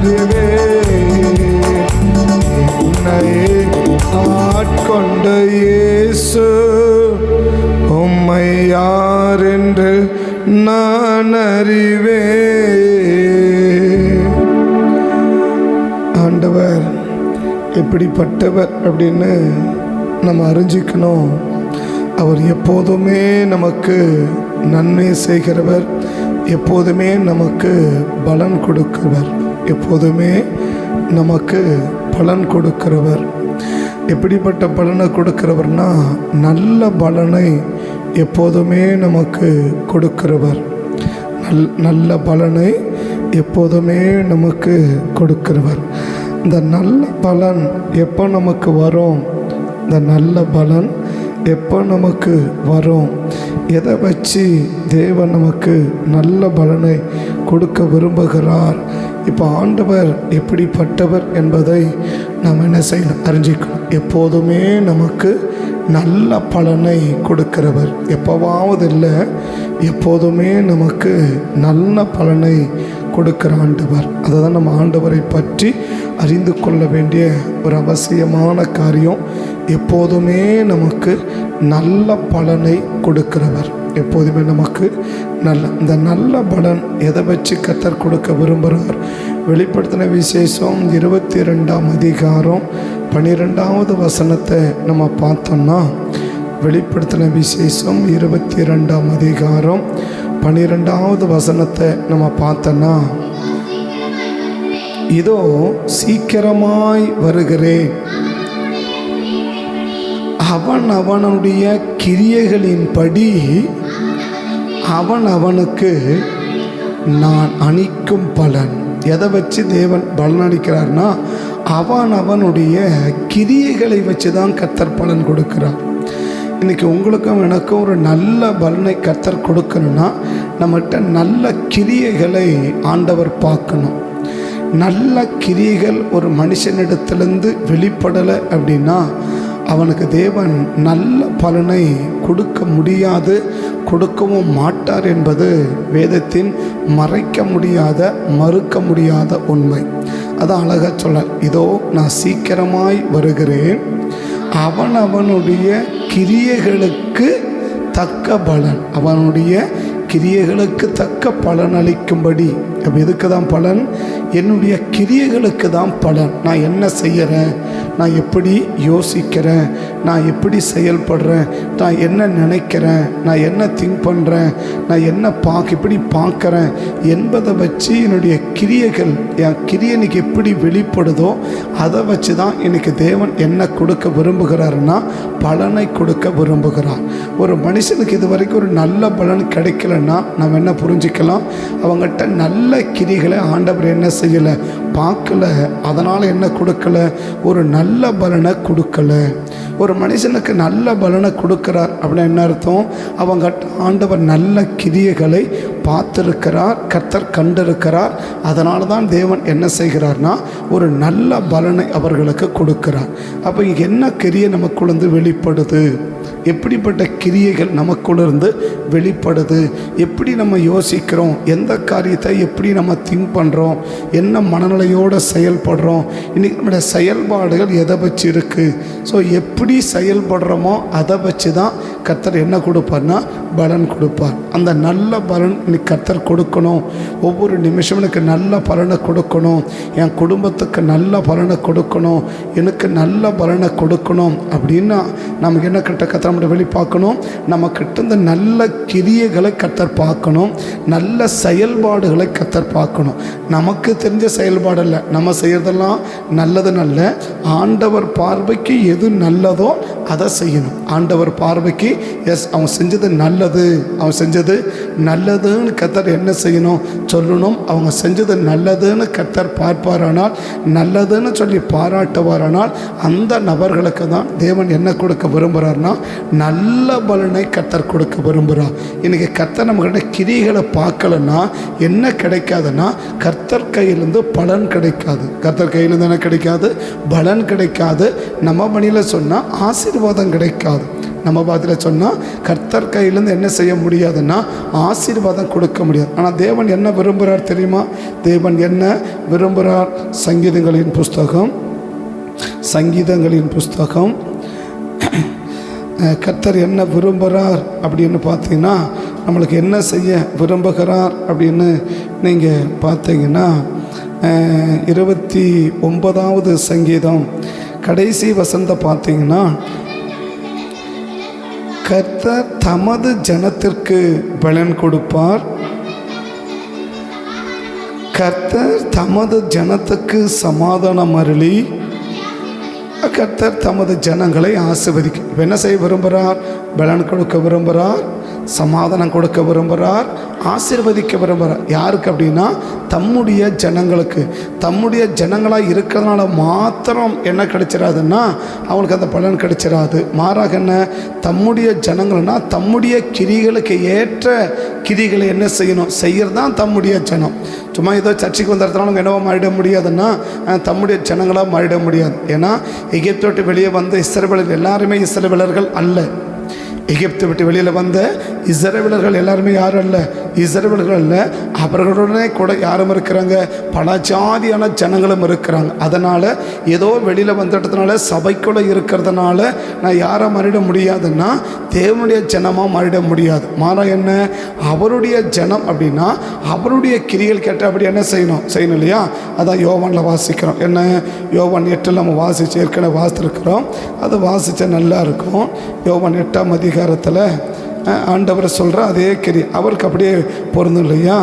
அறிவே என்னை ஆட்கொண்ட இயேசு உம்மை யார் என்று நான் அறிவே. ஆண்டவர் எப்படிப்பட்டவர் அப்படின்னு நம்ம அறிஞ்சிக்கணும். அவர் எப்போதுமே நமக்கு நன்மை செய்கிறவர், எப்போதுமே நமக்கு பலன் கொடுக்கிறவர், எப்போதுமே நமக்கு பலன் கொடுக்கிறவர். எப்படிப்பட்ட பலனை கொடுக்கிறவர்னா நல்ல பலனை எப்போதுமே நமக்கு கொடுக்கிறவர். நல்ல பலனை எப்போதுமே நமக்கு கொடுக்கிறவர். இந்த நல்ல பலன் எப்போ நமக்கு வரும்? இந்த நல்ல பலன் எப்போ நமக்கு வரும்? எதை வச்சு தேவன் நமக்கு நல்ல பலனை கொடுக்க விரும்புகிறார்? இப்போ ஆண்டவர் எப்படிப்பட்டவர் என்பதை நாம் என்ன செய்யணும்? அறிஞ்சிக்கணும். எப்போதுமே நமக்கு நல்ல பலனை கொடுக்கிறவர். எப்போவாவது இல்லை, எப்போதுமே நமக்கு நல்ல பலனை கொடுக்கிற ஆண்டவர். அதை தான் நம்ம ஆண்டவரை பற்றி அறிந்து கொள்ள வேண்டிய ஒரு அவசியமான காரியம். எப்போதுமே நமக்கு நல்ல பலனை கொடுக்கிறவர். எப்போதுமே நமக்கு இந்த நல்ல பலன் எதை வச்சு கர்த்தர் கொடுக்க விரும்புகிறார்? வெளிப்படுத்தின விசேஷம் 22ஆம் அதிகாரம் 12வது வசனத்தை நம்ம பார்த்தோம்னா, வெளிப்படுத்தின விசேஷம் 22ஆம் அதிகாரம் 12வது வசனத்தை நம்ம பார்த்தோன்னா, இதோ சீக்கிரமாய் வருகிறேன், அவன் அவனுடைய கிரியைகளின்படி அவன் அவனுக்கு நான் அளிக்கும் பலன். எதை வச்சு தேவன் பலன் அளிக்கிறார்னா, அவன் அவனுடைய கிரியைகளை வச்சு தான் கர்த்தர் பலன் கொடுக்கிறார். இன்றைக்கி உங்களுக்கும் எனக்கும் ஒரு நல்ல பலனை கர்த்தர் கொடுக்கணும்னா நம்மகிட்ட நல்ல கிரியைகளை ஆண்டவர் பார்க்கணும். நல்ல கிரியைகள் ஒரு மனுஷனிடத்திலிருந்து வெளிப்படலை அப்படின்னா அவனுக்கு தேவன் நல்ல பலனை கொடுக்க முடியாது, கொடுக்கவும் மாட்டார் என்பது வேதத்தின் மறைக்க முடியாத, மறுக்க முடியாத உண்மை. அதான் அழகாக சொல்ல, இதோ நான் சீக்கிரமாய் வருகிறேன், அவன் அவனுடைய கிரியைகளுக்கு தக்க பலன், அவனுடைய கிரியைகளுக்கு தக்க பலன் அளிக்கும்படி. அப்போ எதுக்கு தான் பலன்? என்னுடைய கிரியைகளுக்கு தான் பலன். நான் என்ன செய்கிறேன், நான் எப்படி யோசிக்கிறேன், நான் எப்படி செயல்படுறேன், நான் என்ன நினைக்கிறேன், நான் என்ன திங்க் பண்ணுறேன், நான் என்ன எப்படி பார்க்குறேன் என்பதை வச்சு என்னுடைய கிரியைகள், என் கிரியை இன்னைக்கு எப்படி வெளிப்படுதோ அதை வச்சு தான் இன்னைக்கு தேவன் என்ன கொடுக்க விரும்புகிறாருன்னா பலனை கொடுக்க விரும்புகிறார். ஒரு மனுஷனுக்கு இது வரைக்கும் ஒரு நல்ல பலன் கிடைக்கலன்னா நம்ம என்ன புரிஞ்சுக்கலாம்? அவங்ககிட்ட நல்ல கிரிகளை ஆண்டவர் என்ன செய்யலை, பார்க்கல, அதனால் என்ன கொடுக்கல, ஒரு நல்ல பலனை கொடுக்கல. ஒரு மனுஷனுக்கு நல்ல பலனை கொடுக்கிறார் அப்படின்னா என்ன அர்த்தம்? அவங்க ஆண்டவர் நல்ல கிரியைகளை பார்த்திருக்கிறார், கர்த்தர் கண்டிருக்கிறார். அதனால தான் தேவன் என்ன செய்கிறார்னா ஒரு நல்ல பலனை அவர்களுக்கு கொடுக்கிறார். அப்போ இங்கே என்ன கிரியை நமக்குள்ளேருந்து வெளிப்படுது, எப்படிப்பட்ட கிரியைகள் நமக்குள்ளேருந்து வெளிப்படுது, எப்படி நம்ம யோசிக்கிறோம், எந்த காரியத்தை எப்படி நம்ம திங்க் பண்ணுறோம், என்ன மனநிலையோடு செயல்படுறோம், இன்றைக்கி நம்முடைய செயல்பாடுகள் எதை வச்சு இருக்குது. ஸோ எப்படி செயல்படுறோமோ அதை வச்சு தான் கர்த்தர் என்ன கொடுப்பார்னா பலன் கொடுப்பார். அந்த நல்ல பலன் இன்னைக்கு கர்த்தர் கொடுக்கணும். ஒவ்வொரு நிமிஷம் எனக்கு நல்ல பலனை கொடுக்கணும், என் குடும்பத்துக்கு நல்ல பலனை கொடுக்கணும், எனக்கு நல்ல பலனை கொடுக்கணும் அப்படின்னா நமக்கு என்ன கர்த்தர் நம்மளை வெளி பார்க்கணும்? நம்ம கிட்ட இந்த நல்ல கிரியைகளை கர்த்தர் பார்க்கணும், நல்ல செயல்பாடுகளை கர்த்தர் பார்க்கணும். நமக்கு தெரிஞ்ச செயல்பாடு இல்லை, நம்ம செய்கிறதெல்லாம் நல்லது நல்ல, ஆண்டவர் பார்வைக்கு எது நல்லதோ அதை செய்யணும். ஆண்டவர் பார்வைக்கு அவன் செஞ்சது நல்லது, அவன் செஞ்சது நல்லதுன்னு கர்த்தர் என்ன செய்யணும் சொல்லணும். அவங்க செஞ்சது நல்லதுன்னு கர்த்தர் பார்ப்பாரானால், நல்லதுன்னு சொல்லி பாராட்டுவாரானால் அந்த நபர்களுக்கு தான் தேவன் என்ன கொடுக்க விரும்புகிறார்னா நல்ல பலனை கர்த்தர் கொடுக்க விரும்புகிறார். இன்றைக்கி கர்த்தர் நம்மகிட்ட கிரியைகளை பார்க்கலன்னா என்ன கிடைக்காதுன்னா கர்த்தர் கையிலேருந்து பலன் கிடைக்காது. கர்த்தர் கையிலேருந்து என்ன கிடைக்காது? பலன் கிடைக்காது. நம்ம பணியில் சொன்னால் ஆசீர்வாதம் கிடைக்காது. நம்ம பாத்தில் சொன்னால் கர்த்தர் கையிலேருந்து என்ன செய்ய முடியாதுன்னா ஆசீர்வாதம் கொடுக்க முடியாது. ஆனால் தேவன் என்ன விரும்புகிறார் தெரியுமா? தேவன் என்ன விரும்புகிறார்? சங்கீதங்களின் புஸ்தகம் கர்த்தர் என்ன விரும்புகிறார் அப்படின்னு பார்த்தீங்கன்னா, நம்மளுக்கு என்ன செய்ய விரும்புகிறார் அப்படின்னு நீங்கள் பார்த்தீங்கன்னா 29வது சங்கீதம் கடைசி வசனத்தை பார்த்தீங்கன்னா, கர்த்தர் தமது ஜனத்திற்கு பலன் கொடுப்பார், கர்த்தர் தமது ஜனத்துக்கு சமாதானம் அருளி, கர்த்தர் தமது ஜனங்களை ஆசீர்வதிக்கும். இப்போ என்ன செய்ய விரும்புகிறார்? பலன் கொடுக்க விரும்புகிறார், சமாதானம் கொடுக்க விரும்புகிறார், ஆசீர்வதிக்க விரும்புகிறார். யாருக்கு அப்படின்னா தம்முடைய ஜனங்களுக்கு. தம்முடைய ஜனங்களாக இருக்கிறதுனால மாத்திரம் என்ன கிடைச்சிடாதுன்னா அவங்களுக்கு அந்த பலன் கிடைச்சிடாது. மாறாக என்ன, தம்முடைய ஜனங்கள்னா தம்முடைய கிரிகளுக்கு ஏற்ற கிரிகளை என்ன செய்யணும், செய்கிறது தான் தம்முடைய ஜனம். சும்மா ஏதோ சர்ச்சைக்கு வந்ததுனால என்னவோ மாறிட முடியாதுன்னா தம்முடைய ஜனங்களாக மாறிட முடியாது. ஏன்னா எகிப்தை விட்டு வெளியே வந்த இஸ்ரவேலர்கள் எல்லாருமே இஸ்ரவேலர்கள் அல்ல. எகிப்தை விட்டு வெளியில் வந்த இஸ்ரவேலர்கள் எல்லாருமே யாரும் அல்ல, இஸ்ரவேலர்கள் அல்ல. அவர்களுடனே கூட யாரும் இருக்கிறாங்க, பல ஜாதியான ஜனங்களும் இருக்கிறாங்க. அதனால் ஏதோ வெளியில் வந்துட்டதுனால சபைக்குள்ளே இருக்கிறதுனால நான் யாரை மாறிட முடியாதுன்னா தேவனுடைய ஜனமாக மாறிட முடியாது. மாறா என்ன, அவருடைய ஜனம் அப்படின்னா அவருடைய கிரிகள் கேட்ட அப்படி என்ன செய்யணும் இல்லையா? அதான் யோவானில் வாசிக்கிறோம். என்ன, யோவான் 8 நம்ம ஏற்கனவே வாசித்திருக்கிறோம். அது வாசித்தா நல்லா இருக்கும். யோவான் 8ஆம் அதிகாரத்தில் ஆண்டவர் சொல்கிற அதே கிரி அவருக்கு அப்படியே பொருந்தும் இல்லையா?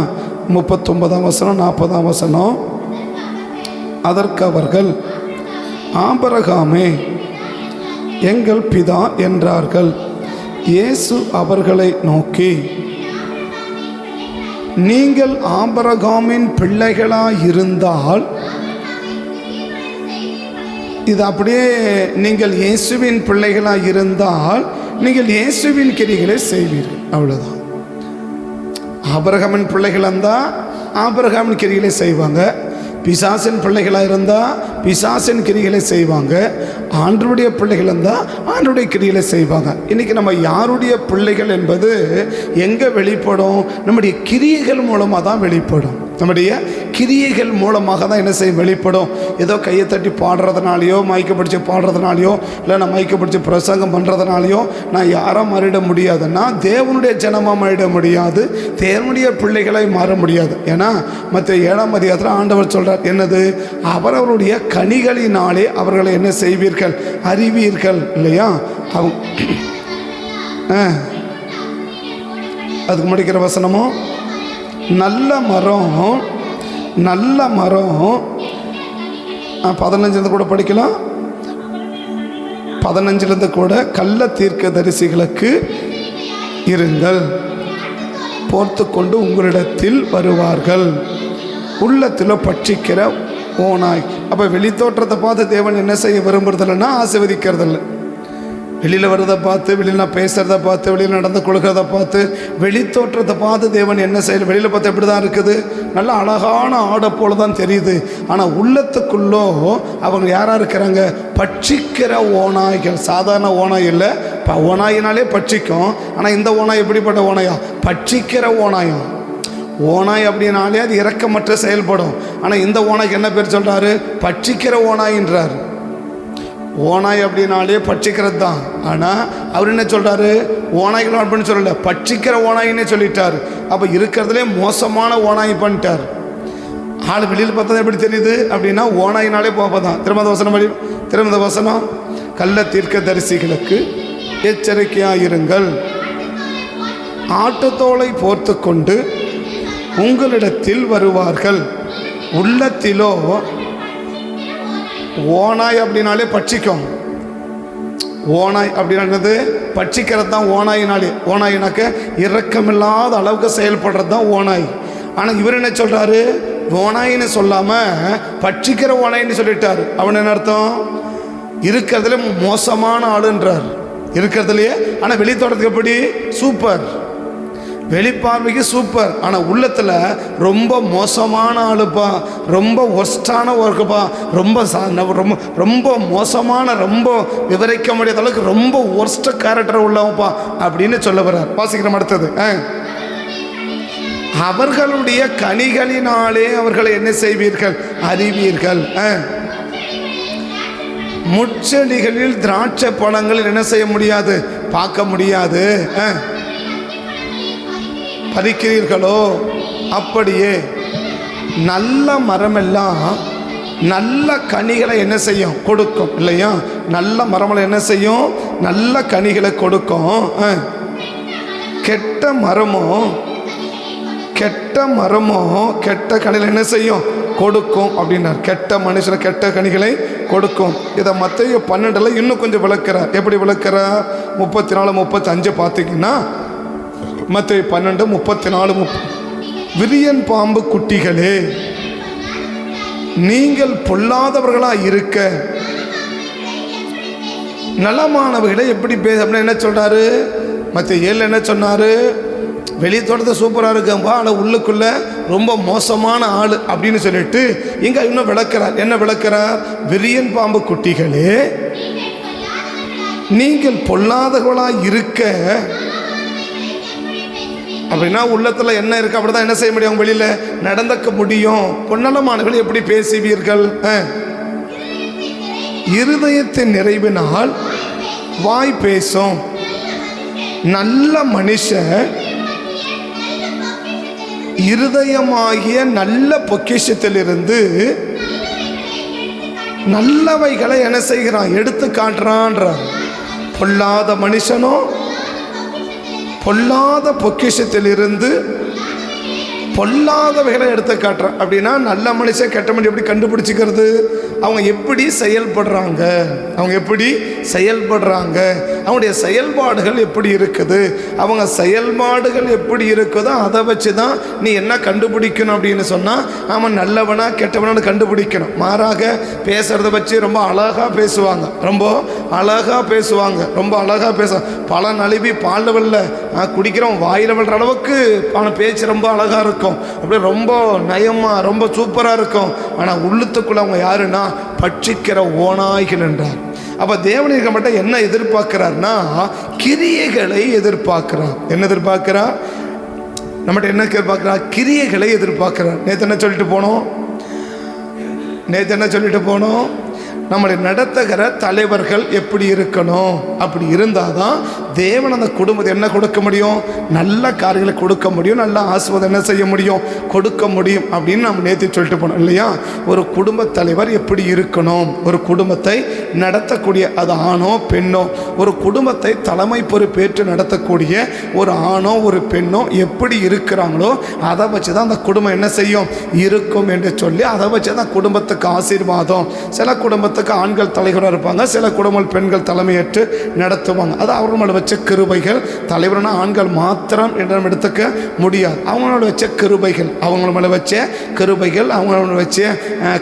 39ஆம் வசனம் 40ஆம் வசனம். அதற்கு அவர்கள், ஆபிரகாமே எங்கள் பிதா என்றார்கள். இயேசு அவர்களை நோக்கி, நீங்கள் ஆபிரகாமின் பிள்ளைகளாக இருந்தால், இது அப்படியே நீங்கள் இயேசுவின் பிள்ளைகளாக இருந்தால் நீங்கள் இயேசுவின் கிரிகளை செய்வீர்கள். அவ்வளோதான். ஆபிரகாமின் பிள்ளைகள் இருந்தால் ஆபிரகாமின் கிரிகளை செய்வாங்க. பிசாசின் பிள்ளைகளாக இருந்தால் பிசாசின் கிரிகளை செய்வாங்க. ஆண்டவருடைய பிள்ளைகள் இருந்தால் ஆண்டவருடைய கிரிகளை செய்வாங்க. இன்றைக்கி நம்ம யாருடைய பிள்ளைகள் என்பது எங்கே வெளிப்படும்? நம்முடைய கிரியைகள் மூலமாக தான் வெளிப்படும். நம்முடைய கிரியைகள் மூலமாக தான் என்ன செய்ய வெளிப்படும். ஏதோ கையை தட்டி பாடுறதுனாலையோ, மைக்க பிடிச்சி பாடுறதுனாலையோ, இல்லை நான் மைக்க பிடிச்சி பிரசங்கம் பண்ணுறதுனாலையோ நான் யாரை மாறிட முடியாதுன்னா தேவனுடைய ஜனமாக மாறிட முடியாது, தேவனுடைய பிள்ளைகளை மாற முடியாது. ஏன்னா மத்திய 7ஆம் அதிகாரத்தில் ஆண்டவர் சொல்கிறார், என்னது, அவரவருடைய கனிகளினாலே அவர்களை என்ன செய்வீர்கள், அறிவீர்கள் இல்லையா? அவங்க அதுக்கு முடிக்கிற வசனமோ, நல்ல மரம் 15 கூட படிக்கலாம். 15 கூட கள்ள தீர்க்கதரிசிகளுக்கு இருங்கள், போர்த்து கொண்டு உங்களிடத்தில் வருவார்கள், உள்ளத்தில் பட்சிக்கிற ஓனாய். அப்போ வெளித்தோற்றத்தை பார்த்து தேவன் என்ன செய்ய விரும்புறதில்லைன்னா ஆசீர்வதிக்கிறதில்லை. வெளியில் வர்றதை பார்த்து, வெளியில் நான் பேசுகிறத பார்த்து, வெளியில் நடந்து கொள்கிறத பார்த்து, வெளித்தோற்றத்தை பார்த்து தேவன் என்ன செய்யல. வெளியில் பார்த்து எப்படி தான் இருக்குது, நல்ல அழகான ஆடை போல தான் தெரியுது. ஆனால் உள்ளத்துக்குள்ளோ அவங்க யாராக இருக்கிறாங்க, பட்சிக்கிற ஓநாய்கள். சாதாரண ஓநாய் இல்லை, ஓநாயினாலே பட்சிக்கும். ஆனால் இந்த ஓநாய் எப்படிப்பட்ட ஓநாயா, பட்சிக்கிற ஓநாயம். ஓநாய் அப்படின்னாலே அது இரக்கமற்ற செயல்படும். ஆனால் இந்த ஓநாய்க்கு என்ன பேர் சொல்கிறாரு, பட்சிக்கிற ஓநாயின்றார். ஓநாய் அப்படின்னாலே பட்சிக்கிறது தான். ஆனால் அவர் என்ன சொல்கிறாரு, ஓநாய்கள் அப்படின்னு சொல்லலை, பட்சிக்கிற ஓநாயின்னே சொல்லிட்டார். அப்போ இருக்கிறதுலே மோசமான ஓநாய் பண்ணிட்டார். ஆள் வெளியில் பார்த்தா எப்படி தெரியுது அப்படின்னா ஓநாயினாலே போப்பதான். திருமத வசனம் கள்ள தீர்க்கதரிசிகளுக்கு எச்சரிக்கையாக இருங்கள், ஆட்டுத்தோலை போர்த்து கொண்டு உங்களிடத்தில் வருவார்கள், உள்ளத்திலோ ஓநாய் அப்படின்னாலே பட்சிக்கும். ஓநாய் அப்படின்றது பட்சிக்கிறது தான் ஓநாயினாலே. ஓநாயினாக்க இரக்கமில்லாத அளவுக்கு செயல்படுறது தான் ஓநாய். ஆனால் இவர் என்ன சொல்கிறாரு, ஓநாயின்னு சொல்லாமல் பட்சிக்கிற ஓநாயின்னு சொல்லிட்டார். அவன் என்ன அர்த்தம், இருக்கிறதுல மோசமான ஆளுன்றார் இருக்கிறதுலையே. ஆனால் வெளித்தோட்டத்துக்கு எப்படி சூப்பர், வெளிப்பார்வைக்கு சூப்பர், ஆனால் உள்ளத்தில் ரொம்ப மோசமான ஆளுப்பா, ரொம்ப ஒர்ஸ்டான ஒர்க்குப்பா, ரொம்ப ரொம்ப ரொம்ப மோசமான, ரொம்ப விவரிக்க முடியாத அளவுக்கு ரொம்ப ஒர்ஸ்ட் கேரக்டர் உள்ளவப்பா அப்படின்னு சொல்ல வர்றார். வாசிக்கிறோம் அடுத்தது. அவர்களுடைய கனிகளினாலே அவர்களை என்ன செய்வீர்கள்? அறிவீர்கள். முச்செடிகளில் திராட்சை பழங்கள் என்ன செய்ய முடியாது? பார்க்க முடியாது. பறிக்கிறீர்களோ? அப்படியே நல்ல மரமெல்லாம் நல்ல கனிகளை என்ன செய்யும்? கொடுக்கும் இல்லையா? நல்ல மரமெல்லாம் என்ன செய்யும்? நல்ல கனிகளை கொடுக்கும். கெட்ட மரமோ கெட்ட கனிகளை என்ன செய்யும்? கொடுக்கும் அப்படின்னார். கெட்ட மனுஷனை கெட்ட கனிகளை கொடுக்கும். இதை மத்தேயு 12 இன்னும் கொஞ்சம் விளக்குறார். எப்படி விளக்குறார்? 34, 35 பார்த்தீங்கன்னா, மத்தேயு 12, 34, விரியன் பாம்பு குட்டிகளே, நீங்கள் பொல்லாதவர்களாக இருக்க நலமானவர்களை எப்படி பேச அப்படின்னா என்ன சொல்றாரு? மத்தேயு 7 என்ன சொன்னாரு? வெளியே தோட்டத்தை சூப்பராக இருக்கும்பா, ஆனால் உள்ளுக்குள்ளே ரொம்ப மோசமான ஆள் அப்படின்னு சொல்லிட்டு இங்கே இன்னும் விளக்குறார். என்ன விளக்குறார்? விரியன் பாம்பு குட்டிகளே, நீங்கள் பொல்லாதவர்களாக இருக்க அப்படின்னா உள்ளத்தில் என்ன இருக்கு? அப்படிதான் என்ன செய்ய முடியும்? வெளியில் நடந்துக்க முடியும். பொன்னலமானவர்கள் எப்படி பேசுவீர்கள்? இருதயத்தின் நிறைவினால் வாய் பேசும். நல்ல மனுஷன் இருதயமாகிய நல்ல பொக்கிஷத்திலிருந்து நல்லவைகளை என்ன செய்கிறான்? எடுத்து காட்டுறான்றார். பொல்லாத மனுஷனோ பொல்லாத பொக்கிஷத்திலிருந்து பொல்லாதவைகளை எடுத்து காட்டுறான். அப்படின்னா நல்ல மனுஷன் கெட்ட மனுஷன் எப்படி கண்டுபிடிச்சிக்கிறது? அவங்க எப்படி செயல்படுறாங்க, அவங்களுடைய செயல்பாடுகள் எப்படி இருக்குது, அவங்க செயல்பாடுகள் எப்படி இருக்குதோ அதை வச்சு தான் நீ என்ன கண்டுபிடிக்கணும் அப்படின்னு சொன்னால், அவன் நல்லவனா கெட்டவனான்னு கண்டுபிடிக்கணும். மாறாக பேசுகிறத வச்சு ரொம்ப அழகாக பேசுவாங்க, ரொம்ப அழகாக பேசுவாங்க. பல நழுவி பால் வெள்ள குடிக்கிறோம் வாயில் விடுற அளவுக்கு அவன் பேச்சு ரொம்ப அழகாக இருக்கும், அப்படியே ரொம்ப நயமாக ரொம்ப சூப்பராக இருக்கும். ஆனால் உள்ளத்துக்குள்ள அவங்க யாருன்னா பட்சிக்கிற ஓநாய்கள் என்றார். அப்போ தேவனிற்கு மட்டும் என்ன எதிர்பார்க்கிறார்னா கிரியைகளை எதிர்பார்க்கிறார். என்ன எதிர்பார்க்கிறார்? நம்மகிட்ட என்ன எதிர்பார்க்கிறார்? கிரியைகளை எதிர்பார்க்கிறார். நேற்று என்ன சொல்லிட்டு போனோம்? நம்மளை நடத்துகிற தலைவர்கள் எப்படி இருக்கணும்? அப்படி இருந்தால் தான் தேவன் அந்த குடும்பத்தை என்ன கொடுக்க முடியும்? நல்ல காரியங்களை கொடுக்க முடியும், நல்ல ஆசீர்வாதம் என்ன செய்ய முடியும்? கொடுக்க முடியும் அப்படின்னு நம்ம நேற்று சொல்லிட்டு போனோம் இல்லையா? ஒரு குடும்ப தலைவர் எப்படி இருக்கணும்? ஒரு குடும்பத்தை நடத்தக்கூடிய, அது ஆணோ பெண்ணோ, ஒரு குடும்பத்தை தலைமை பொறுப்பேற்று நடத்தக்கூடிய ஒரு ஆணோ ஒரு பெண்ணோ எப்படி இருக்கிறாங்களோ அதை வச்சு தான் அந்த குடும்பம் என்ன செய்யும்? இருக்கும் என்று சொல்லி அதை வச்சு தான் குடும்பத்துக்கு ஆசீர்வாதம். சில குடும்பத்துக்கு ஆண்கள் தலைவராக இருப்பாங்க, சில குடும்பங்கள் பெண்கள் தலைமையேற்று நடத்துவாங்க. அது அவர்கள் மேலே வச்ச கிருபைகள். தலைவர்னா ஆண்கள் மாத்திரம் என்று எடுத்துக்க முடியாது. அவங்களோட வச்ச கிருபைகள், அவங்கள மேலே வச்ச கிருபைகள், அவங்களோட வச்ச